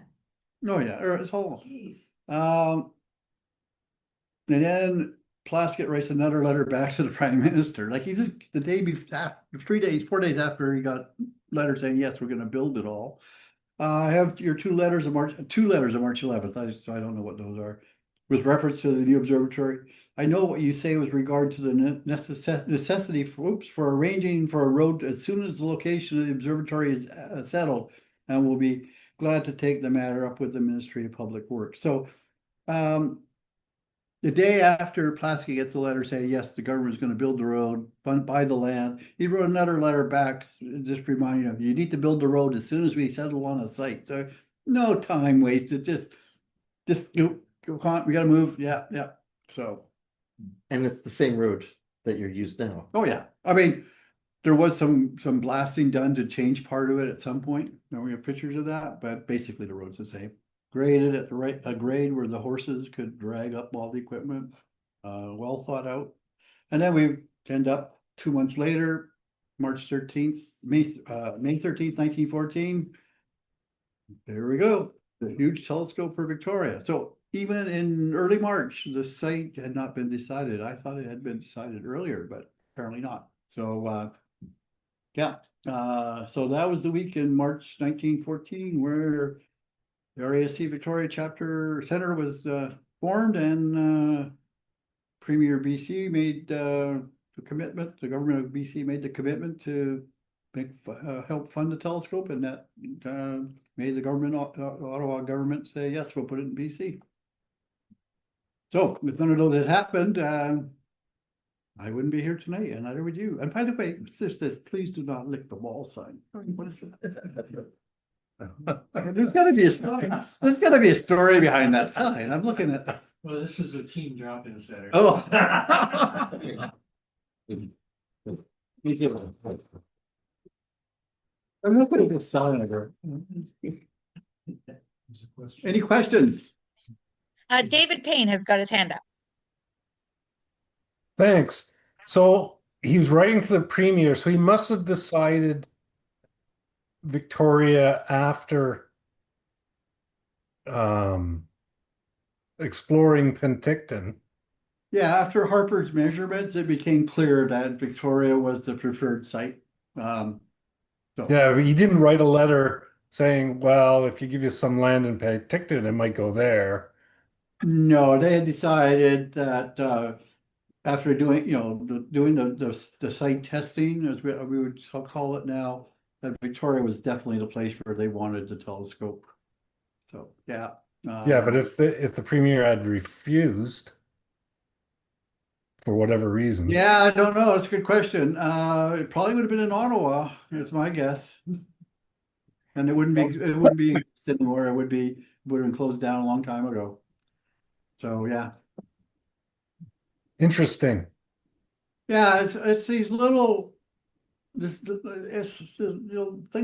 Oh yeah, it's all. Jeez. And then Plaskett writes another letter back to the Prime Minister. Like he just the day before, 4 days after he got letter saying yes, we're going to build it all. I have your two letters of March 11th. So I don't know what those are. With reference to the new observatory, I know what you say with regard to the necessity for arranging for a road as soon as the location of the observatory is settled, and we'll be glad to take the matter up with the Ministry of Public Works. So, the day after Plaskett gets the letter saying yes, the government is going to build the road, buy the land, he wrote another letter back, just reminding him, you need to build the road as soon as we settle on a site. So, no time wasted. Just go on, we gotta move. Yeah. So, And it's the same road that you're used now. oh yeah. I mean, there was some blasting done to change part of it at some point. And we have pictures of that, but basically the road's the same. Graded at a grade where the horses could drag up all the equipment. Well thought out. And then we end up 2 months later, March 13th, May 13th, 1914. There we go. The huge telescope for Victoria. So even in early March, the site had not been decided. I thought it had been decided earlier, but apparently not. So, so that was the week in March 1914 where the RASC Victoria Chapter Center was formed, and Premier BC made the commitment. The government of BC made the commitment to help fund the telescope, and that made the government, Ottawa government, say yes, we'll put it in BC. So if none of those had happened, I wouldn't be here tonight, and neither would you. And by the way, there's this "Please do not lick the wall" sign. What is that? There's got to be a story. There's got to be a story behind that sign. I'm looking at. Well, this is a team drop-in center. Oh. I'm looking at this sign. Any questions? David Payne has got his hand up. Thanks. So he was writing to the premier, so he must have decided Victoria after exploring Penticton. Yeah, after Harper's measurements, it became clear that Victoria was the preferred site. Yeah, but he didn't write a letter saying, well, if you give you some land in Penticton, it might go there. No, they had decided that after doing, doing the site testing, as we would call it now, that Victoria was definitely the place where they wanted the telescope. So, yeah. Yeah, but if the premier had refused for whatever reason, Yeah, I don't know. That's a good question. It probably would have been in Ottawa, is my guess. And it wouldn't be sitting where would have been closed down a long time ago. So, yeah. interesting. Yeah, it's these little, things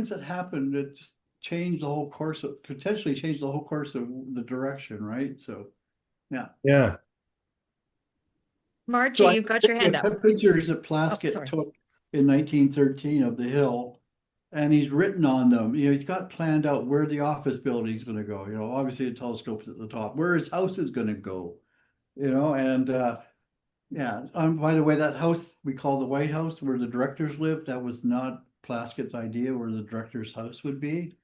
that happen that just potentially change the whole course of the direction, right? So, yeah. Yeah. Margie, So I you've got your hand up. have pictures that Oh, Plaskett sorry. took in 1913 of the hill, and he's written on them. He's got planned out where the office building is going to go. Obviously the telescope's at the top, where his house is going to go. And yeah. By the way, that house we call the White House, where the directors live, that was not Plaskett's idea where the director's house would be.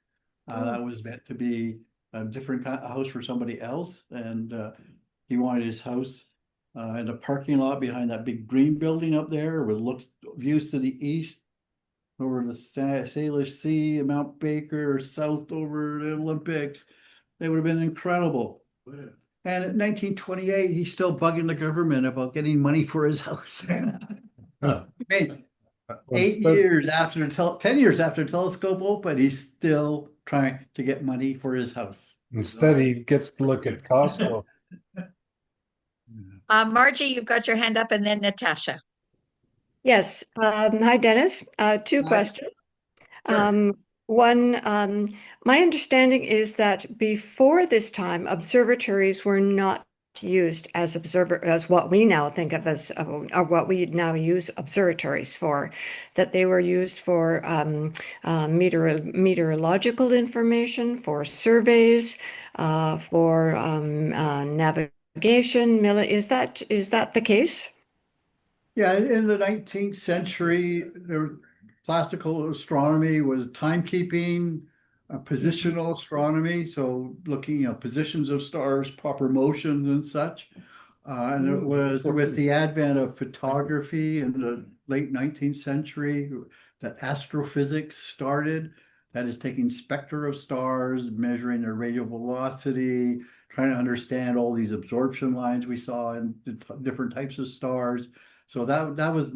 That was meant to be a different kind of house for somebody else, and he wanted his house in a parking lot behind that big green building up there with views to the east over the Salish Sea, Mount Baker, south over the Olympics. It would have been incredible. And in 1928, he's still bugging the government about getting money for his house. Huh. Hey, Well, 10 years after the telescope opened, he's still trying to get money for his house. Instead, he gets to look at Costco. Margie, you've got your hand up, and then Natasha. Yes. Hi, Dennis. Two Hi. questions. Sure. One, my understanding is that before this time, observatories were not used as what we now think of as, or what we now use observatories for, that they were used for meteorological information, for surveys, for navigation. Is that the case? Yeah, in the 19th century, classical astronomy was timekeeping, positional astronomy, so looking at positions of stars, proper motions and such. And it was with the advent of photography in the late 19th century that astrophysics started. That is taking spectra of stars, measuring their radial velocity, trying to understand all these absorption lines we saw in different types of stars. So that was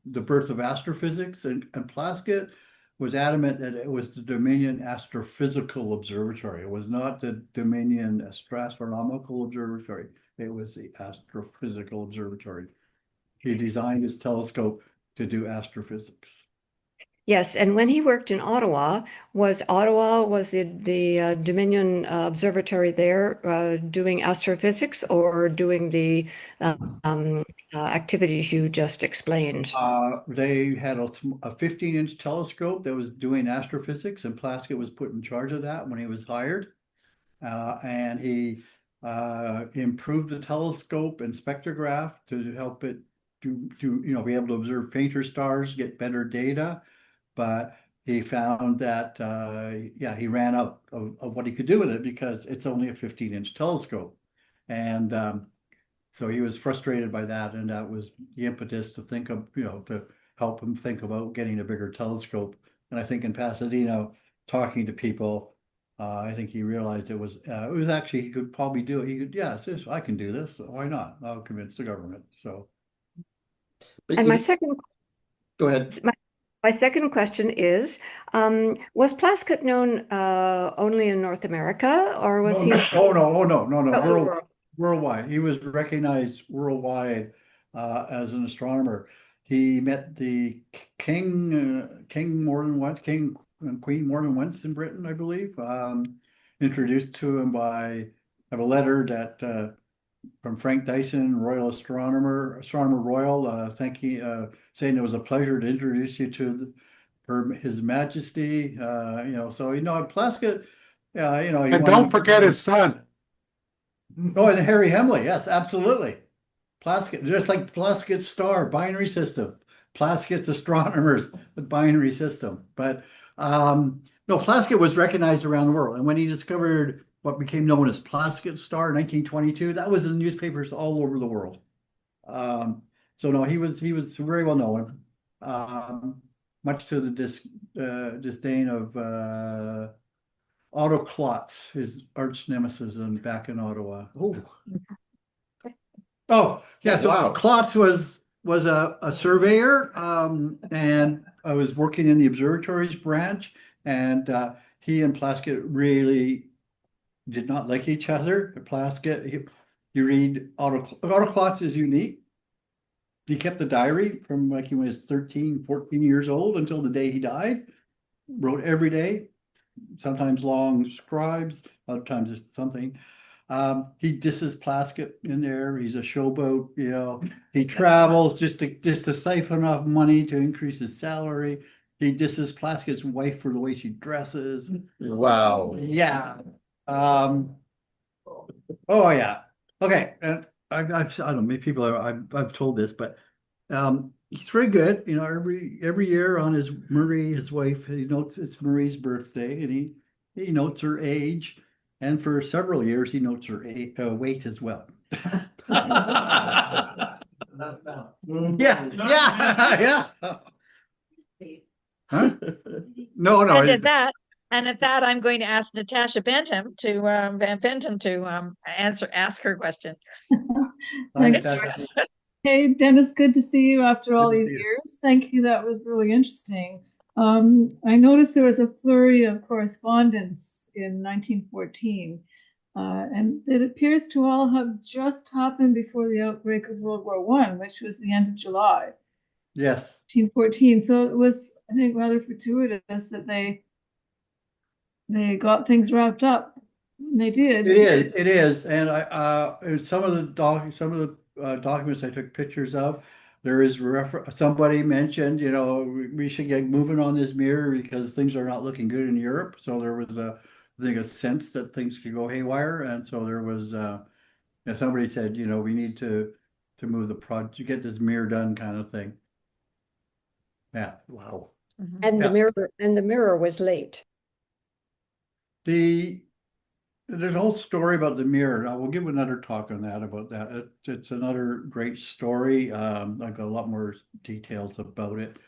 the birth of astrophysics, and Plaskett was adamant that it was the Dominion Astrophysical Observatory. It was not the Dominion Astronomical Observatory. It was the Astrophysical Observatory. He designed his telescope to do astrophysics. Yes, and when he worked in Ottawa was the Dominion Observatory there doing astrophysics or doing the activities you just explained? They had a 15-inch telescope that was doing astrophysics, and Plaskett was put in charge of that when he was hired. And he improved the telescope and spectrograph to help it be able to observe fainter stars, get better data. But he found that, he ran out of what he could do with it because it's only a 15-inch telescope. And so he was frustrated by that. And that was the impetus to think of, to help him think about getting a bigger telescope. And I think in Pasadena, talking to people, I think he realized it was actually, he could probably do it. He could, I can do this. Why not? I'll convince the government. So. And my second, Go ahead. My second question is, was Plaskett known only in North America, or was he? No. Worldwide. He was recognized worldwide as an astronomer. He met the king more than once, king and queen more than once in Britain, I believe. Introduced to him I have a letter that from Frank Dyson, Royal Astronomer Royal, saying it was a pleasure to introduce you to His Majesty. Plaskett, And don't forget his son. Oh, and Harry Hemley, yes, absolutely. Plaskett, just like Plaskett's star, binary system. Plaskett's astronomers with binary system. But no, Plaskett was recognized around the world. And when he discovered what became known as Plaskett's star in 1922, that was in newspapers all over the world. So no, he was very well known, much to the disdain of Otto Klotz, his arch nemesis back in Ottawa. Oh, yeah, so Wow. Klotz was a surveyor, and I was working in the observatories branch, and he and Plaskett really did not like each other. Plaskett, you read Otto Klotz is unique. He kept the diary from like he was 13, 14 years old until the day he died. Wrote every day, sometimes long scribes, other times just something. He disses Plaskett in there. He's a showboat, you know. He travels just to siphon off money to increase his salary. He disses Plaskett's wife for the way she dresses. Wow. Yeah. Oh yeah. Okay. And I don't know, many people I've told this, but he's very good. You know, every year on his wife, he notes it's Marie's birthday, and he notes her age, and for several years he notes her weight as well. Yeah, yeah. Huh? No, And at that, I'm going to ask Natasha Bentham to ask her question. Thanks, Thanks. Tasha. Hey, Dennis, good to see you after all Good to these see you. years. Thank you. That was really interesting. I noticed there was a flurry of correspondence in 1914, and it appears to all have just happened before the outbreak of World War I, which was the end of July Yes. 1914. So it was, I think, rather fortuitous that they got things wrapped up. And they did. It is, and some of the documents I took pictures of, there is somebody mentioned, you know, we should get moving on this mirror because things are not looking good in Europe. So there was I think a sense that things could go haywire, and so there was somebody said, you know, we need to move the project to get this mirror done, kind of thing. Yeah. Wow. And Yeah. the mirror was late. There's a whole story about the mirror. I will give another talk on that about that. It's another great story. I've got a lot more details about it.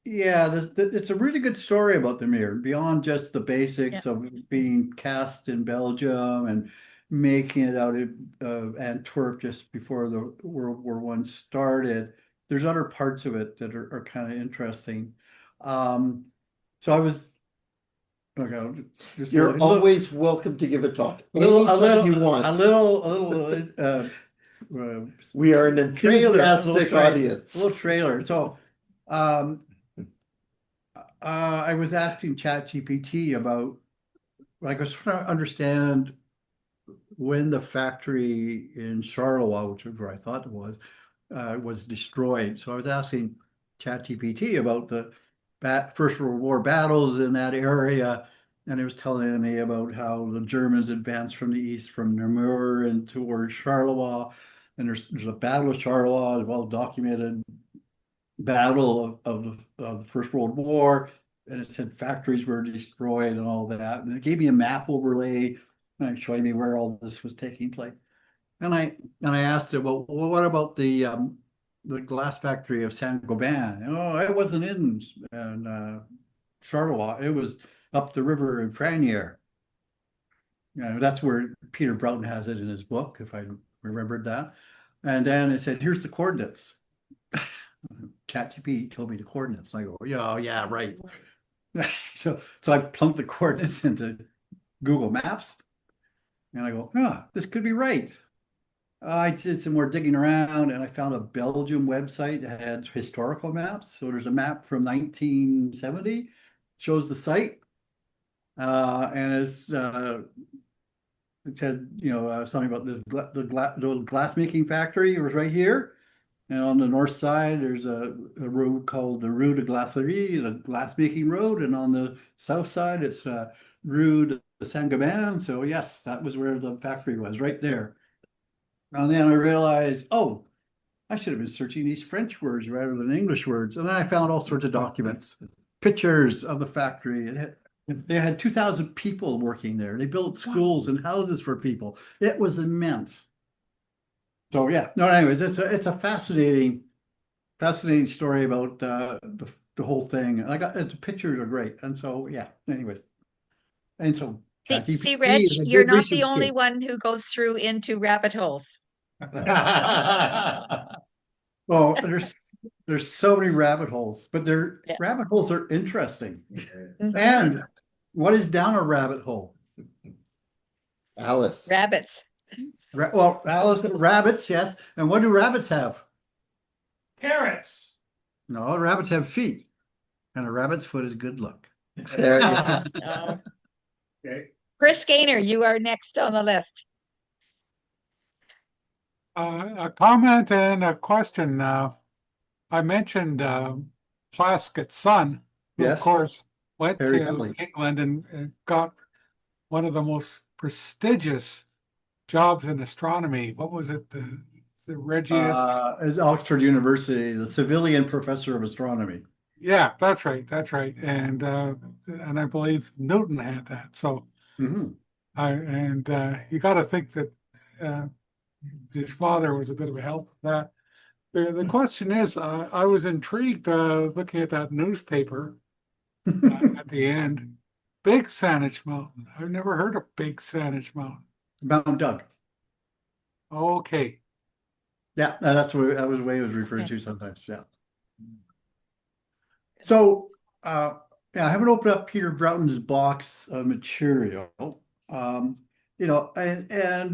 Yeah, it's a really good story about the mirror, beyond just the basics of being cast in Belgium and making it out of Antwerp just before the World War I started. There's other parts of it that are kind of interesting. So I was. Okay, You're always welcome to give a talk. Anytime you want. We are an enthusiastic audience. A little trailer. So, I was asking ChatGPT about, like, I was trying to understand when the factory in Charleroi, which is where I thought it was destroyed. So I was asking ChatGPT about the First World War battles in that area, and it was telling me about how the Germans advanced from the east, from Namur and towards Charleroi, and there's a battle of Charleroi, a well-documented battle of the First World War, and it said factories were destroyed and all that. And it gave me a map overlay and showing me where all this was taking place. And I asked it, well, what about the glass factory of Saint-Gobain? Oh, it wasn't in Charleroi. It was up the river in Franier. You know, that's where Peter Broughton has it in his book, if I remembered that. And then it said, here's the coordinates. ChatGPT told me the coordinates. And I go, yeah, right. So I plunked the coordinates into Google Maps. And I go, this could be right. I did some more digging around, and I found a Belgium website that had historical maps. So there's a map from 1970, shows the site, and it said, you know, something about the glass making factory. It was right here, and on the north side there's a road called the Rue de Glacerie, the glass making road, and on the south side it's Rue de Saint-Gobain. So yes, that was where the factory was, right there. And then I realized, oh, I should have been searching these French words rather than English words. And then I found all sorts of documents, pictures of the factory. They had 2,000 people working there. They built schools and houses for people. It was immense. So yeah, no, anyways, it's a fascinating story about the whole thing. And the pictures are great. And so yeah, anyways, And so See, ChatGPT Reg, is a you're good not the research only tool. one who goes through into rabbit holes. Well, there's so many rabbit holes, but Yeah. rabbit holes are interesting. Mhm. And what is down a rabbit hole? Alice. Rabbits. Well, Alice, rabbits, yes. And what do rabbits have? Carrots. No, rabbits have feet. And a rabbit's foot is good luck. There you go. Oh. Okay. Chris Gaynor, you are next on the list. A comment and a question. I mentioned Plaskett's son, who Yes. of course went Harry to Dunkley. England and got one of the most prestigious jobs in astronomy. What was it? The Regius? At Oxford University, the civilian professor of astronomy. Yeah, that's right. That's right. And I believe Newton had that. So Mhm. you got to think that his father was a bit of a help with that. The question is, I was intrigued looking at that newspaper at the end. Big Saanich Mountain. I've never heard of Big Saanich Mountain. Mount Doug. Okay. Yeah, that was the way it was referred to sometimes. Yeah. So, yeah, I haven't opened up Peter Broughton's box of material. And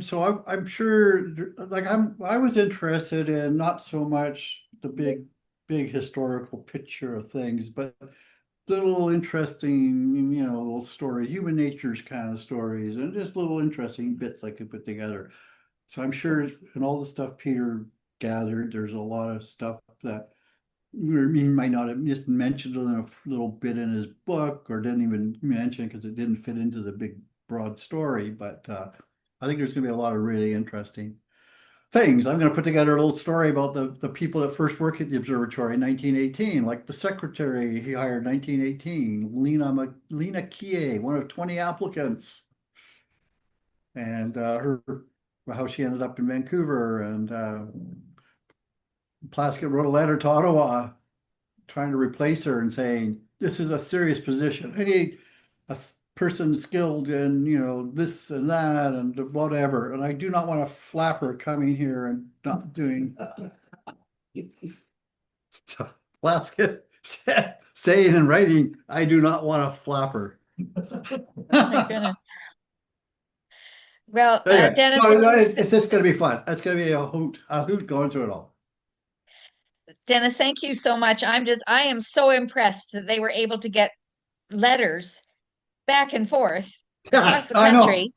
so I'm sure, like I was interested in not so much the big historical picture of things, but little interesting, little story, human nature's kind of stories, and just little interesting bits I could put together. So I'm sure in all the stuff Peter gathered, there's a lot of stuff that he might not have just mentioned in a little bit in his book, or didn't even mention because it didn't fit into the big broad story. But I think there's going to be a lot of really interesting things. I'm going to put together a little story about the people that first worked at the observatory in 1918, like the secretary he hired in 1918, Lena Kie, one of 20 applicants, and how she ended up in Vancouver. And Plaskett wrote a letter to Ottawa trying to replace her and saying, this is a serious position. I need a person skilled in, this and that and whatever. And I do not want a flapper coming here and not doing. So Plaskett saying and writing, I do not want a flapper. Oh my goodness. Well, Anyway, Dennis, it's just going to be fun. It's going to be a hoot going through it all. Dennis, thank you so much. I am so impressed that they were able to get letters back and forth across the I know. country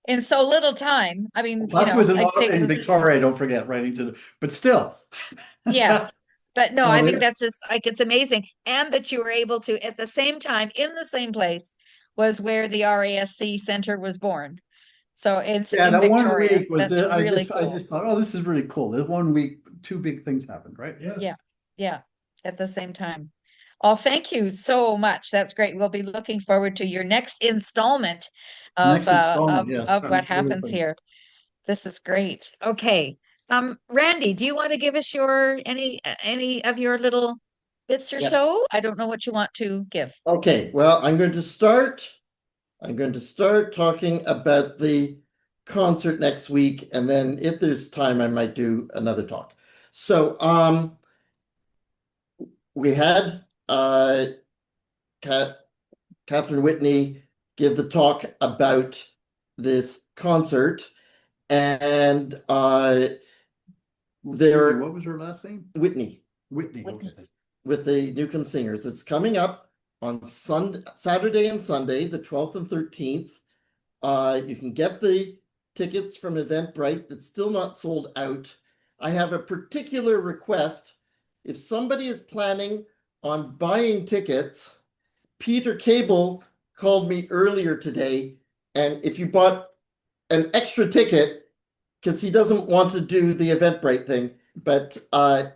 in so little time. I mean, That was it takes in us- Victoria, don't forget, writing to but still. Yeah. But no, No, I think that's just like, it's amazing. And that you were able to, at the same time, in the same place, was where the RASC Center was born. So it's Yeah, in that one Victoria. week was That's it. really I cool. just thought, oh, this is really cool. This one week, two big things happened, right? Yeah. Yeah. At the same time. Oh, thank you so much. That's great. We'll be looking forward to your next installment of Next installment, yes. of what happens here. This is great. Okay. Randy, do you want to give us any of your little bits or Yeah. so? I don't know what you want to give. Okay, well, I'm going to start talking about the concert next week, and then if there's time, I might do another talk. So, we had Catherine Whitney give the talk about this concert, and What was her last name? Whitney Whitney. Okay. with the Newcombe Singers. It's coming up on Saturday and Sunday, the 12th and 13th. You can get the tickets from Eventbrite. That's still not sold out. I have a particular request. If somebody is planning on buying tickets, Peter Cable called me earlier today, and if you bought an extra ticket, because he doesn't want to do the Eventbrite thing, but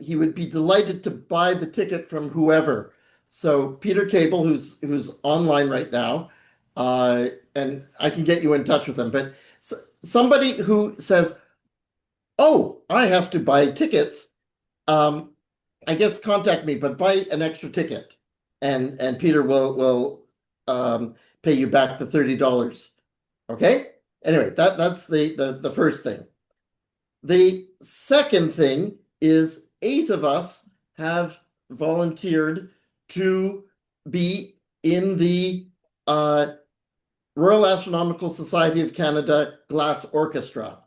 he would be delighted to buy the ticket from whoever. So Peter Cable, who's online right now, and I can get you in touch with him. But somebody who says, "Oh, I have to buy tickets," I guess contact me, but buy an extra ticket, and Peter will pay you back the $30. Okay? Anyway, that's the first thing. The second thing is 8 of us have volunteered to be in the Royal Astronomical Society of Canada Glass Orchestra.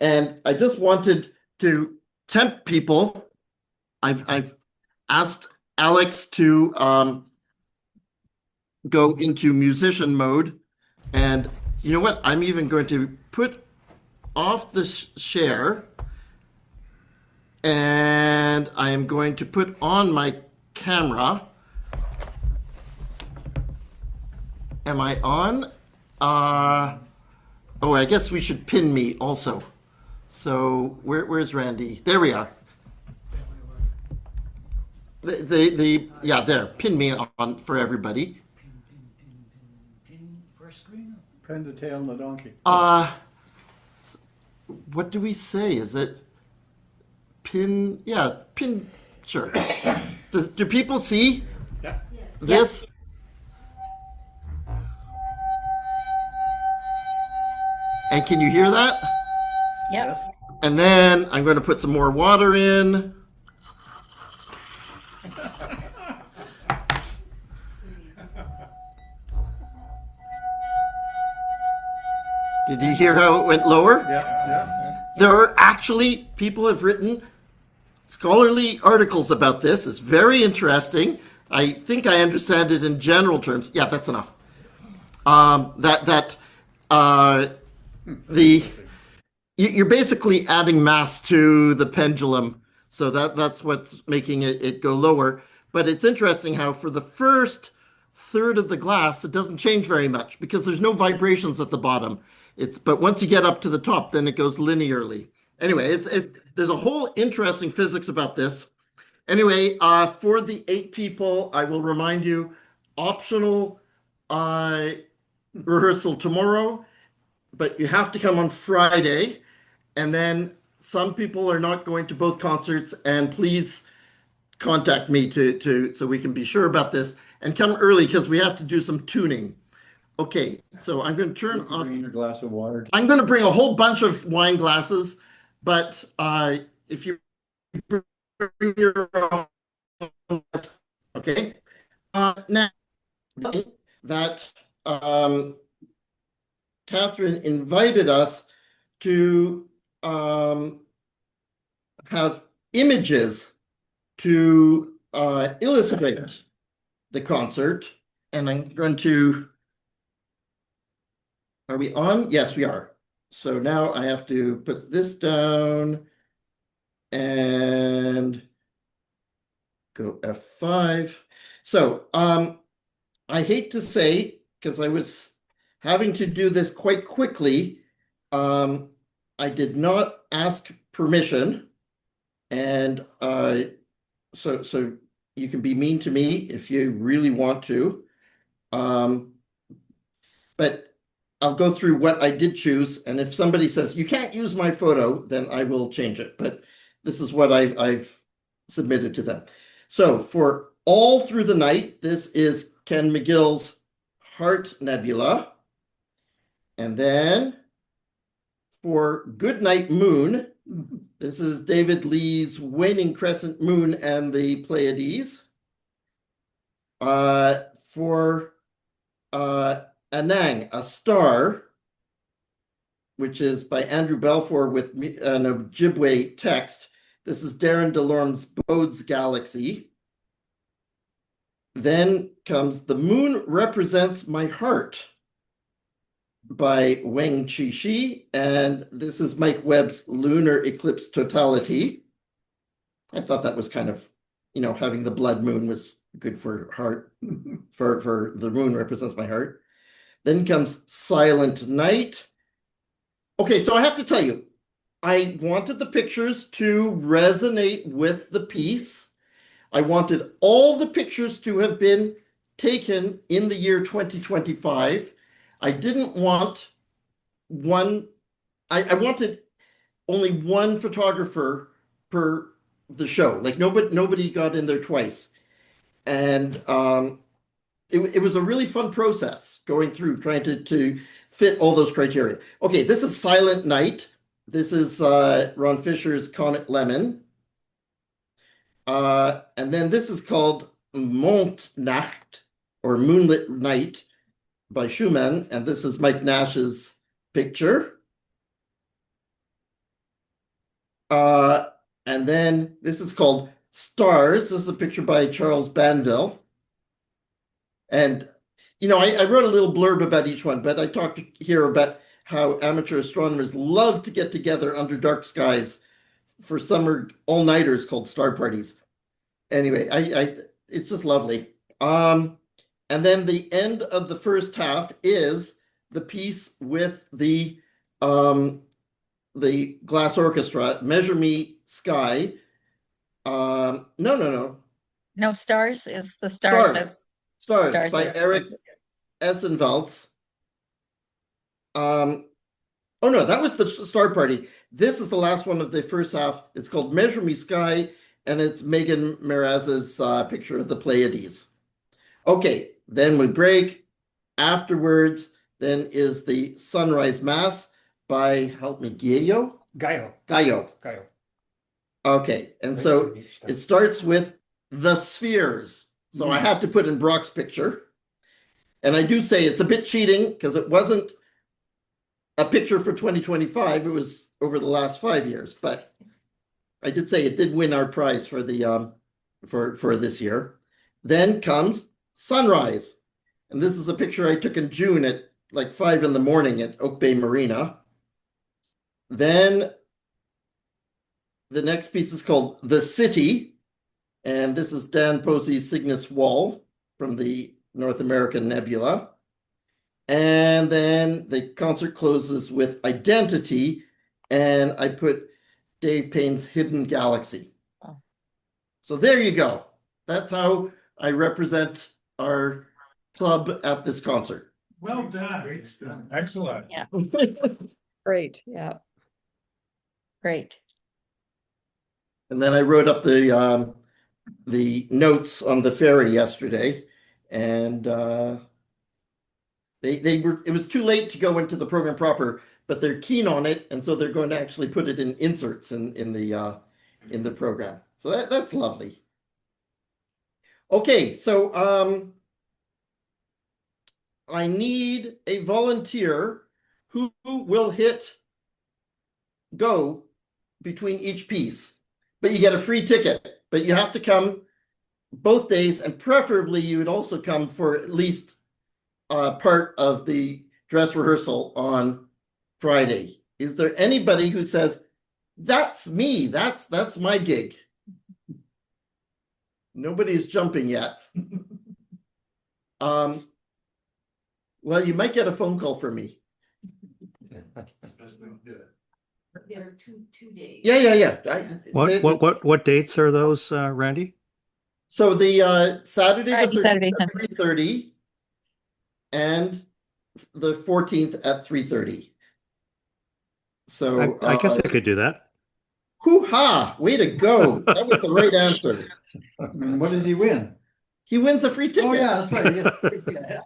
And I just wanted to tempt people. I've asked Alex to go into musician mode. And you know what? I'm even going to put off the share. And I am going to put on my camera. Am I on? Oh, I guess we should pin me also. So where's Randy? There we are. Yeah, there. Pin me on for everybody. Pin first screen. Pin the tail on the donkey. What do we say? Is it pin? Yeah, pin. Sure. Do people see this? Yes. And can you hear that? Yep. And then I'm going to put some more water in. Did you hear how it went lower? Yeah. There are actually, people have written scholarly articles about this. It's very interesting. I think I understand it in general terms. Yeah, that's enough. You're basically adding mass to the pendulum, so that's what's making it go lower. But it's interesting how for the first third of the glass, it doesn't change very much because there's no vibrations at the bottom. But once you get up to the top, then it goes linearly. Anyway, there's a whole interesting physics about this. Anyway, for the 8 people, I will remind you, optional rehearsal tomorrow, but you have to come on Friday. And then some people are not going to both concerts, and please contact me so we can be sure about this, and come early because we have to do some tuning. Okay, so I'm going to turn off. Bring your glass of water. I'm going to bring a whole bunch of wine glasses, but if you bring your own, okay. Now that Catherine invited us to have images to illustrate the concert, and I'm going to. Are we on? Yes, we are. So now I have to put this down and go F5. So I hate to say, because I was having to do this quite quickly, I did not ask permission, and so you can be mean to me if you really want to, but I'll go through what I did choose, and if somebody says you can't use my photo, then I will change it. But this is what I've submitted to them. So for All Through the Night, this is Ken McGill's Heart Nebula. And then for Good Night Moon, this is David Lee's Waning Crescent Moon and the Pleiades. For Anang, a Star, which is by Andrew Balfour with an Ojibwe text. This is Darren DeLorme's Bode's Galaxy. Then comes The Moon Represents My Heart by Wang Chi-Shi, and this is Mike Webb's Lunar Eclipse Totality. I thought that was kind of, having the blood moon was good for heart, for The Moon Represents My Heart. Then comes Silent Night. Okay, so I have to tell you, I wanted the pictures to resonate with the piece. I wanted all the pictures to have been taken in the year 2025. I didn't want one, I wanted only one photographer per the show. Like nobody got in there twice. And it was a really fun process going through trying to fit all those criteria. Okay, this is Silent Night. This is Ron Fisher's Comet Lemon. And then this is called Mondnacht, or Moonlit Night, by Schumann. And this is Mike Nash's picture. And then this is called Stars. This is a picture by Charles Banville. And, you know, I wrote a little blurb about each one, but I talked here about how amateur astronomers love to get together under dark skies for summer all-nighters called star parties. Anyway, it's just lovely. And then the end of the first half is the piece with the glass orchestra, Measure Me Sky. No. No, Stars is the Stars. Stars by Eric Essenwaltz. Oh no, that was the star party. This is the last one of the first half. It's called Measure Me Sky, and it's Megan Meraz's picture of the Pleiades. Okay, then we break. Afterwards, then is the Sunrise Mass by, help me, Gallo. Okay, and so it starts with the spheres. So I had to put in Brock's picture. And I do say it's a bit cheating because it wasn't a picture for 2025. It was over the last 5 years, but I did say it did win our prize for the for this year. Then comes sunrise. And this is a picture I took in June at like 5 in the morning at Oak Bay Marina. Then the next piece is called The City. And this is Dan Posey's Cygnus Wall from the North American Nebula. And then the concert closes with Identity. And I put Dave Payne's Hidden Galaxy. Oh. So there you go. That's how I represent our club at this concert. Well done. Great stuff. Excellent. Yeah. Great, yeah. Great. And then I wrote up the notes on the ferry yesterday, and it was too late to go into the program proper, but they're keen on it, and so they're going to actually put it in inserts in the program. So that's lovely. Okay, so I need a volunteer who will hit go between each piece, but you get a free ticket, but you have to come both days, and preferably you would also come for at least part of the dress rehearsal on Friday. Is there anybody who says, that's me, that's my gig? Nobody's jumping yet. Well, you might get a phone call from me. There are two days. Yeah. What dates are those, Randy? So the Saturday the 13th Saturday, at 3:30 and the 14th at 3:30. So I guess I could do that. Hoo-ha! Way to go. That was the right answer. What does he win? He wins a free ticket. Oh yeah, that's right. Yeah.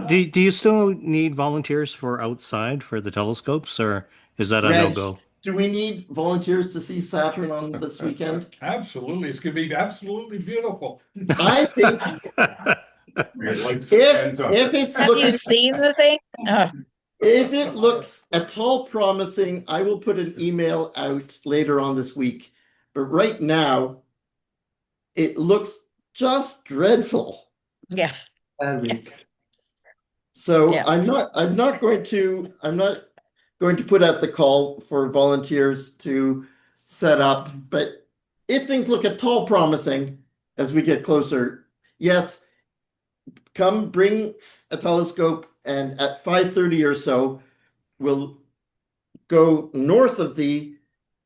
Do you still need volunteers for outside for the telescopes, or is that a Reg, no-go? do we need volunteers to see Saturn on this weekend? Absolutely. It's going to be absolutely beautiful. I think if it's Have you seen the thing? if it looks at all promising, I will put an email out later on this week. But right now, it looks just dreadful. Yeah. So Yes. I'm not going to put out the call for volunteers to set up, but if things look at all promising as we get closer, yes, come bring a telescope, and at 5:30 or so, we'll go north of the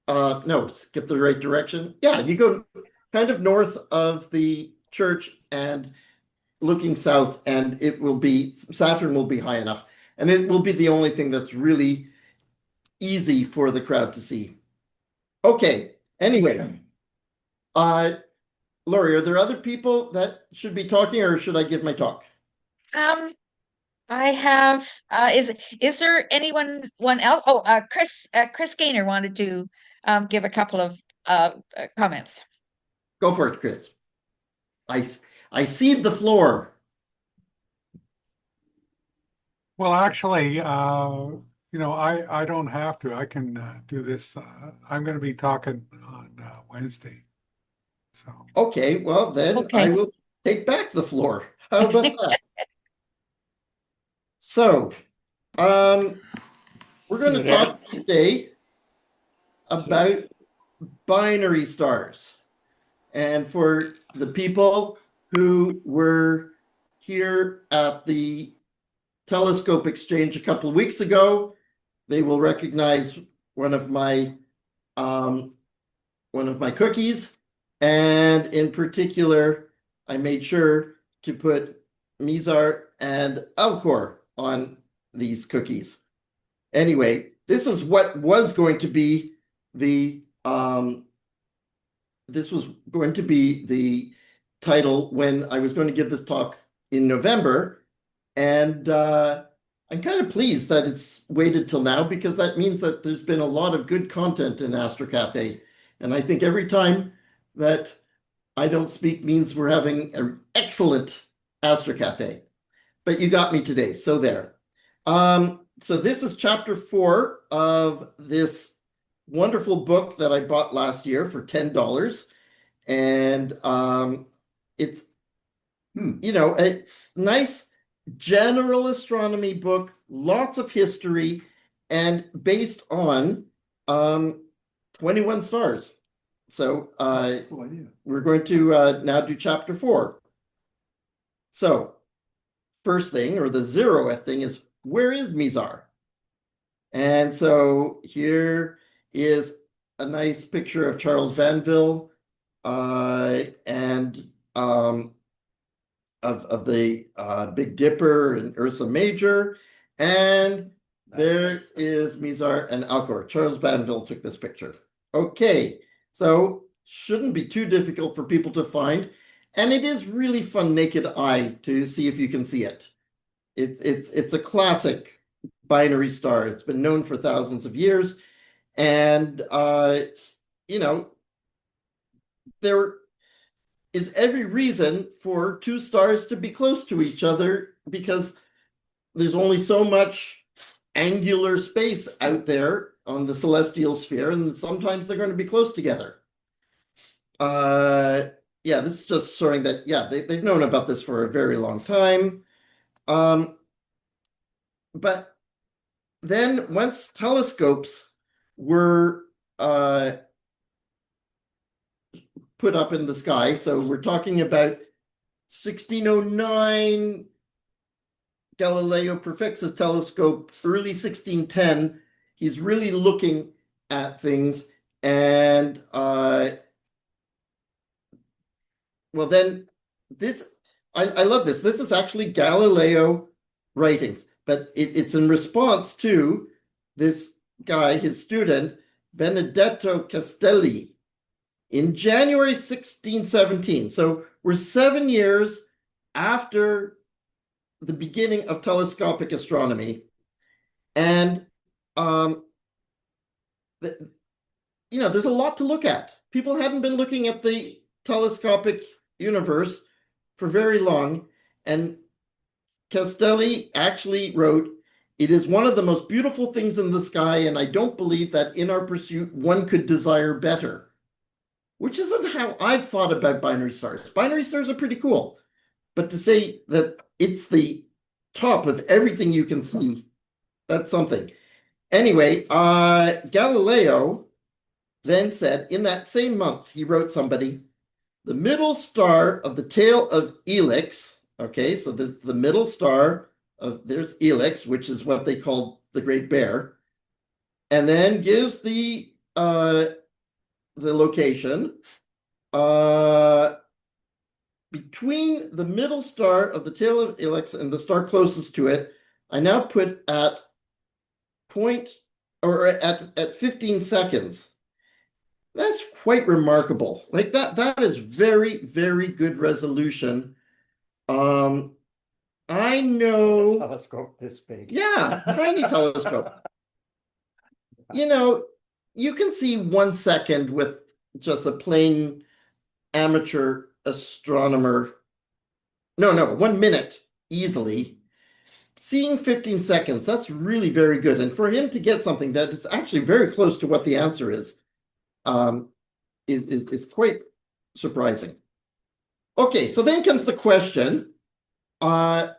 get the right direction. Yeah, you go kind of north of the church and looking south, and Saturn will be high enough, and it will be the only thing that's really easy for the crowd to see. Okay, anyway, Lauri, are there other people that should be talking, or should I give my talk? I have, is there one else? Oh, Chris Gaynor wanted to give a couple of comments. Go for it, Chris. I cede the floor. Well, actually, I don't have to. I can do this. I'm going to be talking on Wednesday. So, Okay, well then I Okay. will take back the floor. How about that? So, we're going to talk today about binary stars. And for the people who were here at the telescope exchange a couple of weeks ago, they will recognize one of my cookies. And in particular, I made sure to put Mizar and Alcor on these cookies. Anyway, this is what was going to be the title when I was going to give this talk in November. And I'm kind of pleased that it's waited till now, because that means that there's been a lot of good content in Astro Cafe. And I think every time that I don't speak means we're having an excellent Astro Cafe. But you got me today, so there. So this is chapter 4 of this wonderful book that I bought last year for $10. And it's, a nice general astronomy book, lots of history, and based on 21 stars. So we're going to now do chapter 4. So first thing, or the 0th thing, is where is Mizar? And so here is a nice picture of Charles Vanville and of the Big Dipper and Ursa Major. And there is Mizar and Alcor. Charles Vanville took this picture. Okay, so shouldn't be too difficult for people to find. And it is really fun naked eye to see if you can see it. It's a classic binary star. It's been known for thousands of years. And, there is every reason for two stars to be close to each other, because there's only so much angular space out there on the celestial sphere, and sometimes they're going to be close together. Yeah, this is just showing that, they've known about this for a very long time. But then once telescopes were put up in the sky, so we're talking about 1609, Galileo perfects his telescope, early 1610, he's really looking at things, and well then this, I love this. This is actually Galileo writings, but it's in response to this guy, his student, Benedetto Castelli, in January 1617. So we're 7 years after the beginning of telescopic astronomy. And, there's a lot to look at. People hadn't been looking at the telescopic universe for very long. And Castelli actually wrote, "It is one of the most beautiful things in the sky, and I don't believe that in our pursuit one could desire better." Which isn't how I've thought about binary stars. Binary stars are pretty cool. But to say that it's the top of everything you can see, that's something. Anyway, Galileo then said, in that same month, he wrote somebody, "The middle star of the tail of Helix," okay, so this the middle star of, there's Helix, which is what they called the Great Bear, and then gives the location between the middle star of the tail of Helix and the star closest to it. I now put at 15 seconds. That's quite remarkable. Like that is very, very good resolution. I know. Telescope this big. Yeah, tiny telescope. You know, you can see 1 second with just a plain amateur astronomer. No, 1 minute easily. Seeing 15 seconds, that's really very good. And for him to get something that is actually very close to what the answer is quite surprising. Okay, so then comes the question, are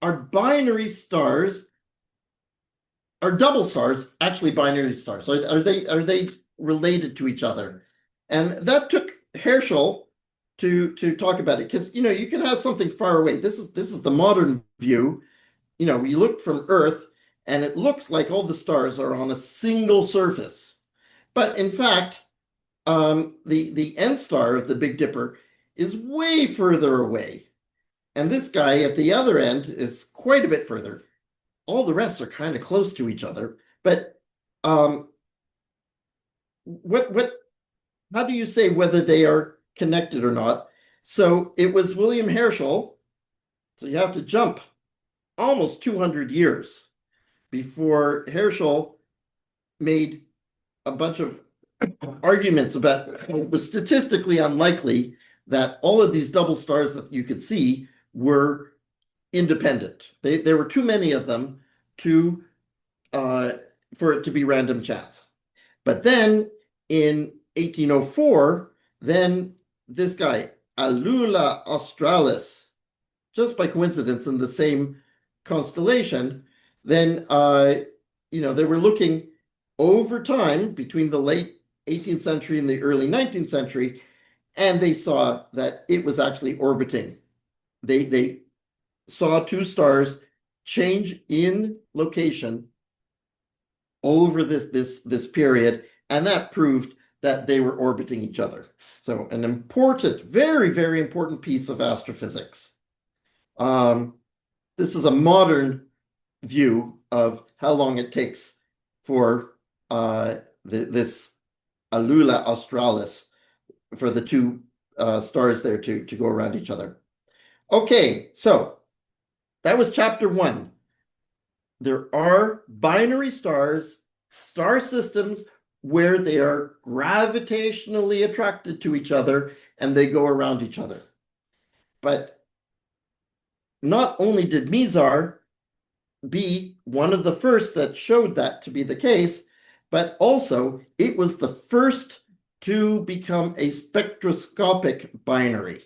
binary stars, are double stars actually binary stars? Are they related to each other? And that took Herschel to talk about it, because you can have something far away. This is the modern view. We look from Earth and it looks like all the stars are on a single surface. But in fact, the end star of the Big Dipper is way further away. And this guy at the other end is quite a bit further. All the rest are kind of close to each other. But how do you say whether they are connected or not? So it was William Herschel. So you have to jump almost 200 years before Herschel made a bunch of arguments about it was statistically unlikely that all of these double stars that you could see were independent. There were too many of them for it to be random chance. But then in 1804, then this guy, Alula Australis, just by coincidence in the same constellation, then they were looking over time between the late 18th century and the early 19th century, and they saw that it was actually orbiting. They saw two stars change in location over this period, and that proved that they were orbiting each other. So an important, very, very important piece of astrophysics. This is a modern view of how long it takes for this Alula Australis, for the two stars there to go around each other. Okay, so that was chapter 1. There are binary stars, star systems where they are gravitationally attracted to each other and they go around each other. But not only did Mizar be one of the first that showed that to be the case, but also it was the first to become a spectroscopic binary.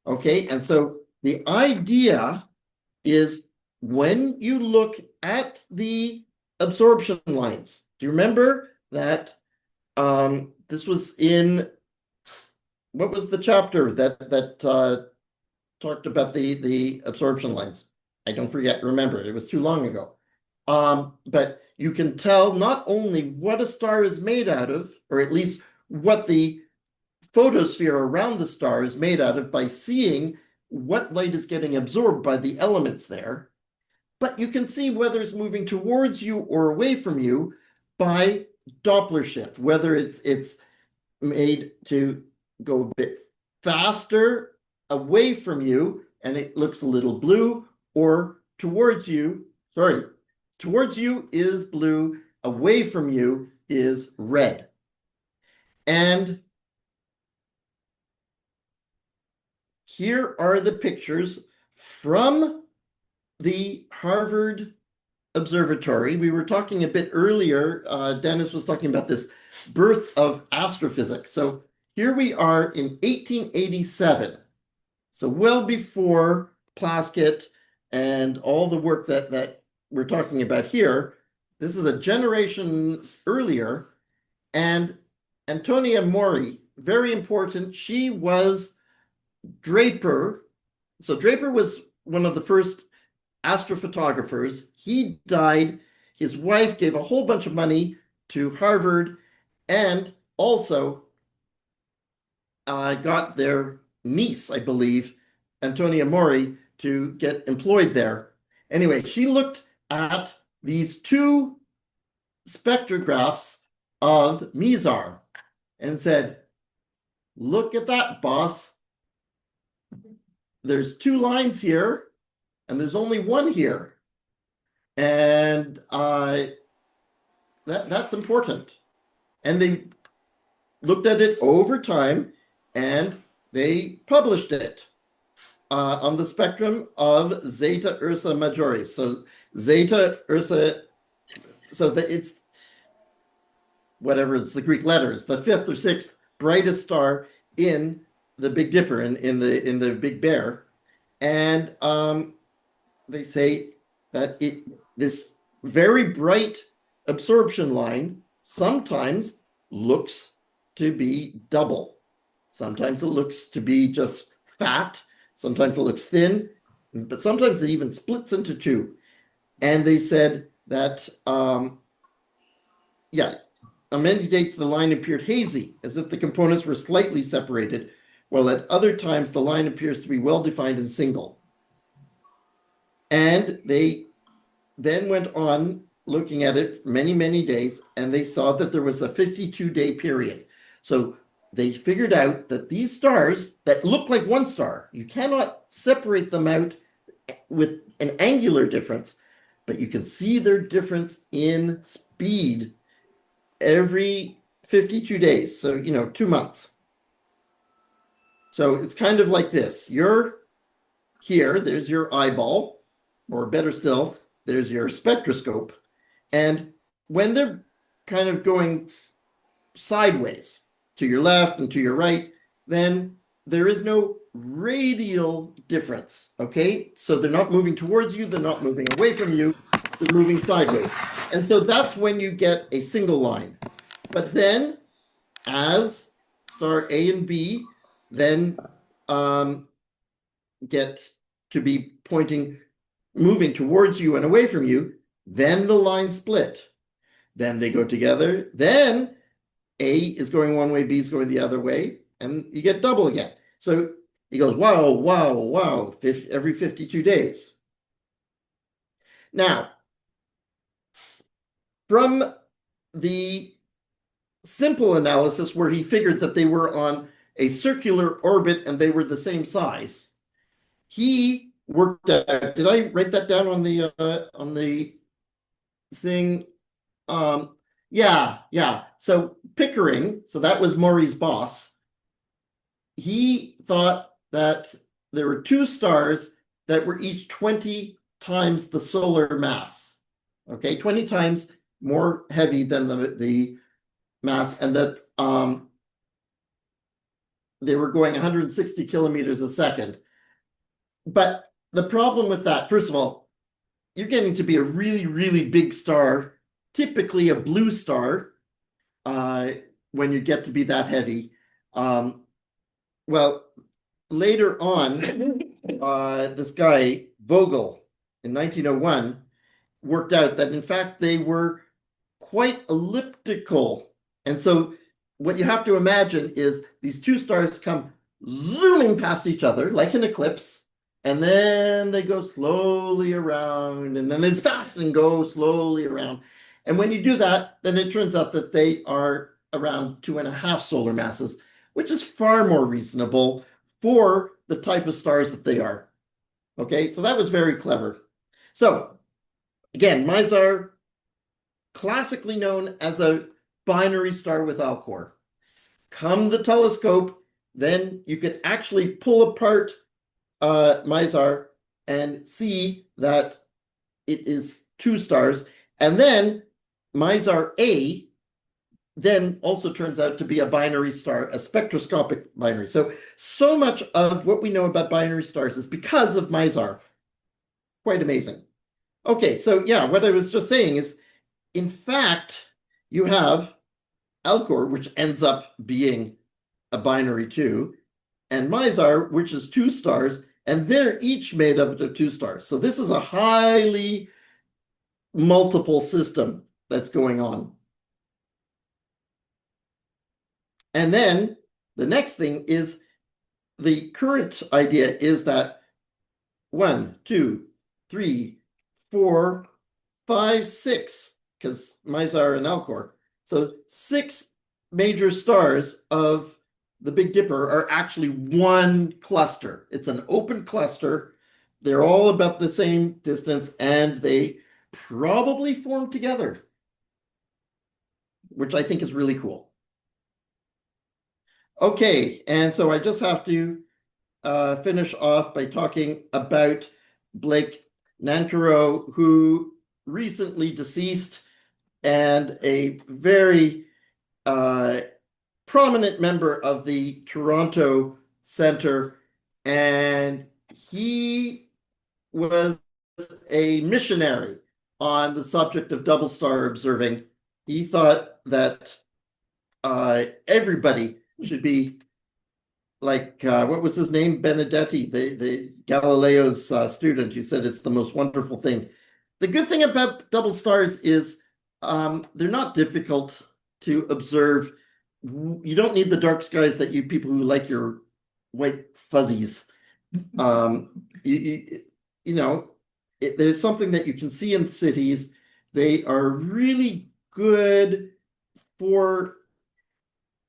Okay, and so the idea is when you look at the absorption lines, do you remember that this was in, what was the chapter that talked about the absorption lines? I don't remember it. It was too long ago. But you can tell not only what a star is made out of, or at least what the photosphere around the star is made out of, by seeing what light is getting absorbed by the elements there, but you can see whether it's moving towards you or away from you by Doppler shift, whether it's made to go a bit faster away from you and it looks a little blue, or towards you is blue, away from you is red. And here are the pictures from the Harvard Observatory. We were talking a bit earlier, Dennis was talking about this birth of astrophysics. So here we are in 1887. So well before Plaskett and all the work that we're talking about here. This is a generation earlier. And Antonia Mori, very important, she was Draper. So Draper was one of the first astrophotographers. He died. His wife gave a whole bunch of money to Harvard and also got their niece, I believe, Antonia Mori, to get employed there. Anyway, she looked at these two spectrographs of Mizar. and said, look at that, boss. There's 2 lines here, and there's only 1 here. And that's important. And they looked at it over time, and they published it on the spectrum of Zeta Ursa Majoris. So Zeta Ursa, so that it's whatever, it's the Greek letters, the 5th or 6th brightest star in the Big Dipper, in the Big Bear. And they say that this very bright absorption line sometimes looks to be double. Sometimes it looks to be just fat. Sometimes it looks thin, but sometimes it even splits into 2. And they said that, on many dates, the line appeared hazy, as if the components were slightly separated, while at other times the line appears to be well-defined and single. And they then went on looking at it for many, many days, and they saw that there was a 52-day period. So they figured out that these stars that look like one star, you cannot separate them out with an angular difference, but you can see their difference in speed every 52 days. So, 2 months. So it's kind of like this. You're here, there's your eyeball, or better still, there's your spectroscope. And when they're kind of going sideways to your left and to your right, then there is no radial difference, okay? So they're not moving towards you, they're not moving away from you, they're moving sideways. And so that's when you get a single line. But then, as star A and B then get to be moving towards you and away from you, then the lines split. Then they go together. Then A is going one way, B is going the other way, and you get double again. So he goes, wow, wow, wow, every 52 days. Now, from the simple analysis where he figured that they were on a circular orbit and they were the same size, he worked out, did I write that down on the thing? Yeah. So Pickering, so that was Maury's boss, he thought that there were 2 stars that were each 20 times the solar mass. Okay, 20 times more heavy than the mass, and that they were going 160 kilometers a second. But the problem with that, first of all, you're getting to be a really, really big star, typically a blue star, when you get to be that heavy. Well, later on, this guy, Vogel, in 1901, worked out that, in fact, they were quite elliptical. And so what you have to imagine is these 2 stars come zooming past each other like an eclipse, and then they go slowly around, and then they fast and go slowly around. And when you do that, then it turns out that they are around 2.5 solar masses, which is far more reasonable for the type of stars that they are. Okay, so that was very clever. So again, Mizar, classically known as a binary star with Alcor. Come the telescope, then you could actually pull apart Mizar and see that it is 2 stars. And then Mizar A then also turns out to be a binary star, a spectroscopic binary. So much of what we know about binary stars is because of Mizar. Quite amazing. Okay, so yeah, what I was just saying is, in fact, you have Alcor, which ends up being a binary too, and Mizar, which is 2 stars, and they're each made up of 2 stars. So this is a highly multiple system that's going on. And then the next thing is, the current idea is that 1, 2, 3, 4, 5, 6, because Mizar and Alcor. So 6 major stars of the Big Dipper are actually one cluster. It's an open cluster. They're all about the same distance, and they probably form together, which I think is really cool. Okay, and so I just have to finish off by talking about Blake Nancaro, who recently deceased and a very prominent member of the Toronto Centre, and he was a missionary on the subject of double star observing. He thought that everybody should be like, what was his name? Benedetti, the Galileo's student, who said it's the most wonderful thing. The good thing about double stars is they're not difficult to observe. You don't need the dark skies that you people who like your white fuzzies. There's something that you can see in cities. They are really good for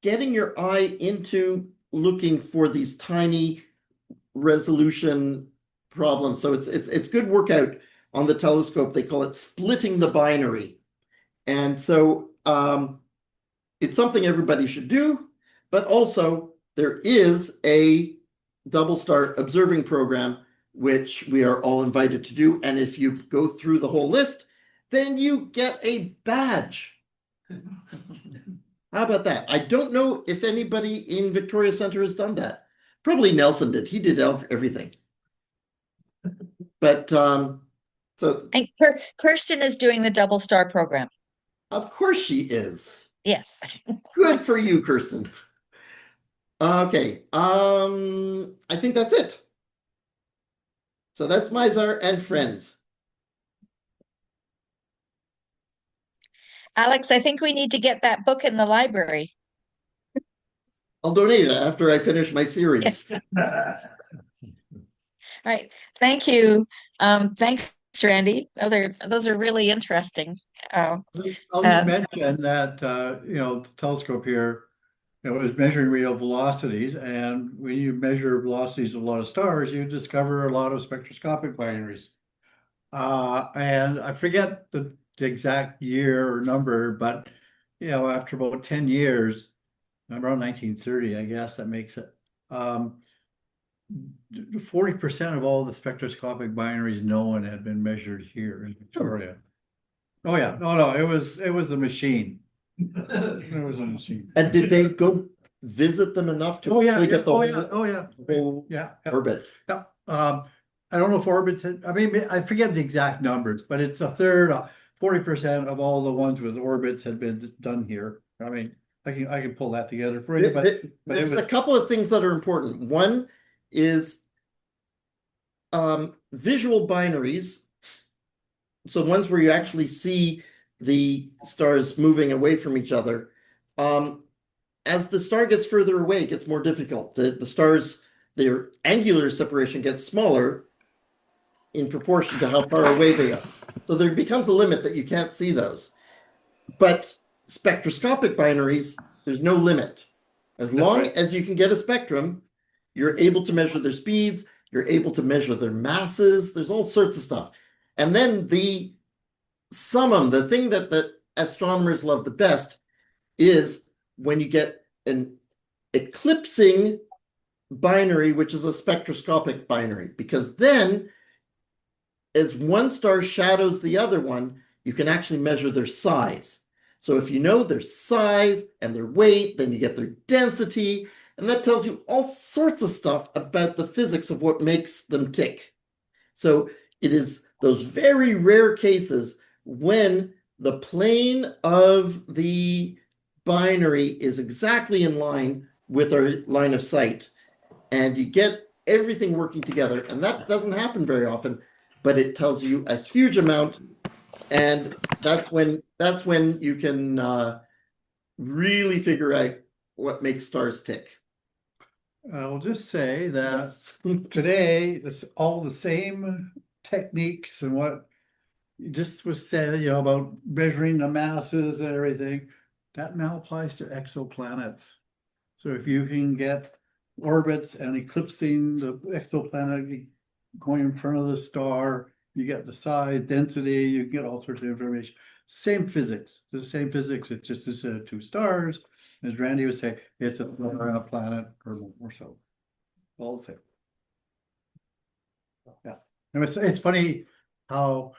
getting your eye into looking for these tiny resolution problems. So it's good workout on the telescope. They call it splitting the binary. And so it's something everybody should do, but also there is a double star observing program, which we are all invited to do. And if you go through the whole list, then you get a badge. How about that? I don't know if anybody in Victoria Centre has done that. Probably Nelson did. He did everything. But so And Kirsten is doing the double star program. of course she is. Yes. Good for you, Kirsten. Okay. I think that's it. So that's Mizar and friends. Alex, I think we need to get that book in the library. I'll donate it after I finish my series. All right. Thank you. Thanks, Randy. Those are really interesting. I'll just mention that, the telescope here, it was measuring real velocities. And when you measure velocities of a lot of stars, you discover a lot of spectroscopic binaries. And I forget the exact year or number, but, after about 10 years, around 1930, I guess that makes it, 40% of all the spectroscopic binaries known had been measured here in Victoria. Oh yeah, no, it was a machine. It was a machine. And did they go visit them enough to actually get the whole orbit? Yeah. I don't know if orbits had, I forget the exact numbers, but it's a third, 40% of all the ones with orbits had been done here. I can pull that together for you, but there's a couple of things that are important. One is visual binaries. So ones where you actually see the stars moving away from each other. As the star gets further away, it gets more difficult. The stars, their angular separation gets smaller in proportion to how far away they are. So there becomes a limit that you can't see those. But spectroscopic binaries, there's no limit. As long as you can get a spectrum, you're able to measure their speeds, you're able to measure their masses, there's all sorts of stuff. And then the summum, the thing that astronomers love the best, is when you get an eclipsing binary, which is a spectroscopic binary, because then as one star shadows the other one, you can actually measure their size. So if you know their size and their weight, then you get their density, and that tells you all sorts of stuff about the physics of what makes them tick. So it is those very rare cases when the plane of the binary is exactly in line with our line of sight, and you get everything working together, and that doesn't happen very often, but it tells you a huge amount, and that's when you can really figure out what makes stars tick. I'll just say that today it's all the same techniques and what just was said, about measuring the masses and everything. that now applies to exoplanets. So if you can get orbits and eclipsing the exoplanet going in front of the star, you get the size, density, you get all sorts of information. Same physics, the same physics. It's just instead of two stars, as Randy would say, it's a star and a planet or more so. All the same. Yeah. And it's funny how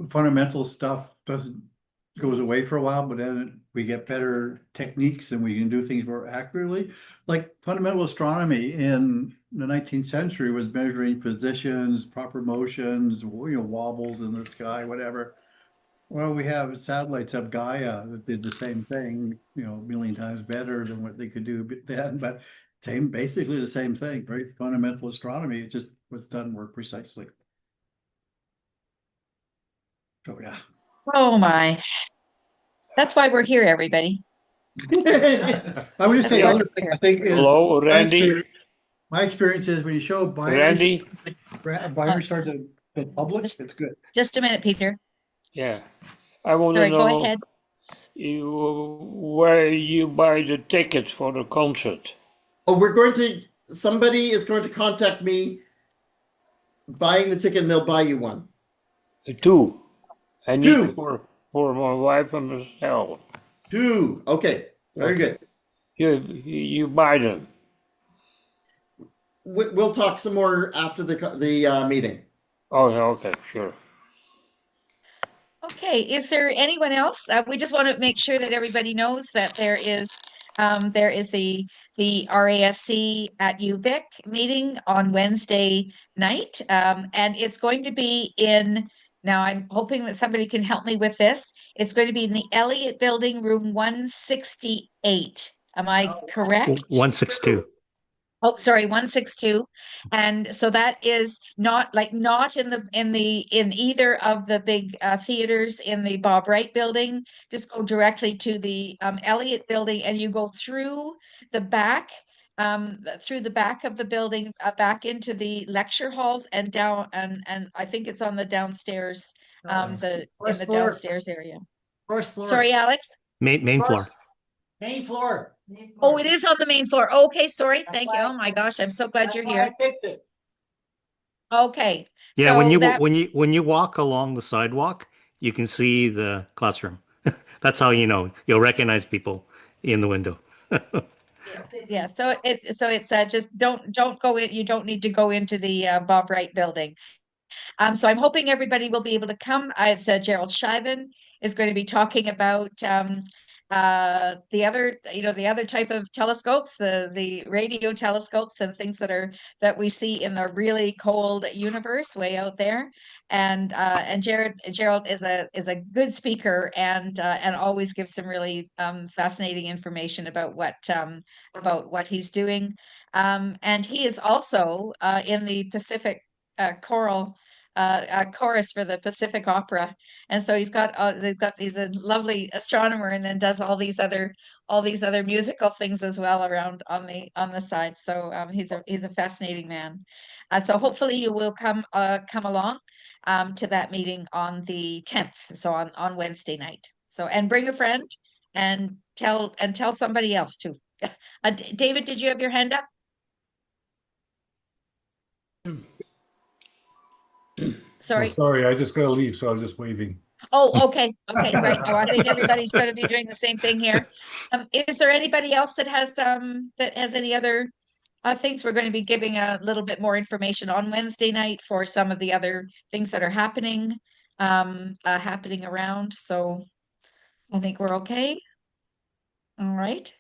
fundamental stuff goes away for a while, but then we get better techniques and we can do things more accurately. Like fundamental astronomy in the 19th century was measuring positions, proper motions, wobbles in the sky, whatever. Well, we have satellites of Gaia that did the same thing, a million times better than what they could do then, but basically the same thing, very fundamental astronomy. It just was done more precisely. Oh yeah. Oh my. That's why we're here, everybody. I would just say That's other thing I think is Hello, Randy. my experience is when you show buyers Randy? start to the public, it's good. Just a minute, Peter. Yeah. I want to Sorry, go know ahead. where you buy the tickets for the concert. Oh, somebody is going to contact me buying the ticket and they'll buy you one. Two. I need Two. for my wife and myself. Two. Okay. Very good. You buy them. We'll talk some more after the meeting. Oh, okay, sure. Okay, is there anyone else? We just want to make sure that everybody knows that there is the RASC at UVic meeting on Wednesday night, and it's going to be in. Now, I'm hoping that somebody can help me with this. It's going to be in the Elliott Building, room 168. Am I correct? 162. Oh, sorry, 162. And so that is not in either of the big theaters in the Bob Wright building. Just go directly to the Elliott building and you go through the back of the building, back into the lecture halls and down and I think it's on the downstairs, in the downstairs area. First floor. Sorry, Alex. Main floor. Main floor. Oh, it is on the main floor. Okay, sorry. Thank you. Oh my gosh, I'm so glad you're here. I picked it. Okay. Yeah, so when you walk along the sidewalk, you can see the classroom. That's how you'll recognize people in the window. yeah, so it's just don't go in. You don't need to go into the Bob Wright building. So I'm hoping everybody will be able to come. It's Gerald Shiven is going to be talking about the other type of telescopes, the radio telescopes and things that we see in the really cold universe way out there. And Gerald is a good speaker and always gives some really fascinating information about what he's doing. And he is also in the Pacific choral chorus for the Pacific Opera, and so he's a lovely astronomer, and then does all these other musical things as well around on the side. So he's a fascinating man. So hopefully you will come along to that meeting on the 10th, so on Wednesday night. So and bring a friend and tell somebody else too. David, did you have your hand up? Sorry. Oh, sorry, I just gotta leave, so I was just waving. Oh, okay. Okay, right. Oh, I think everybody's going to be doing the same thing here. Is there anybody else that has any other things? We're going to be giving a little bit more information on Wednesday night for some of the other things that are happening around. So I think we're okay. All right.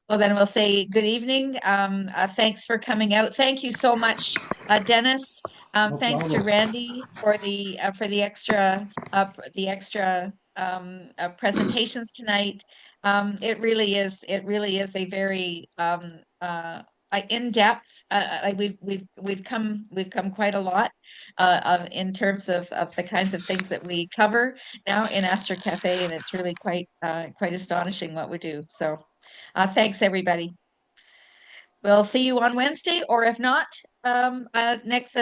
Well, then we'll say good evening. Thanks for coming out. Thank you so much, Dennis. No Thanks to problem. Randy for the extra presentations tonight. It really is a very in-depth. We've come quite a lot in terms of the kinds of things that we cover now in Astro Cafe, and it's really quite astonishing what we do. So. Thanks, everybody. We'll see you on Wednesday, or if not, next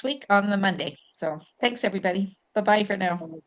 week on the Monday. So thanks, everybody. Bye-bye for now.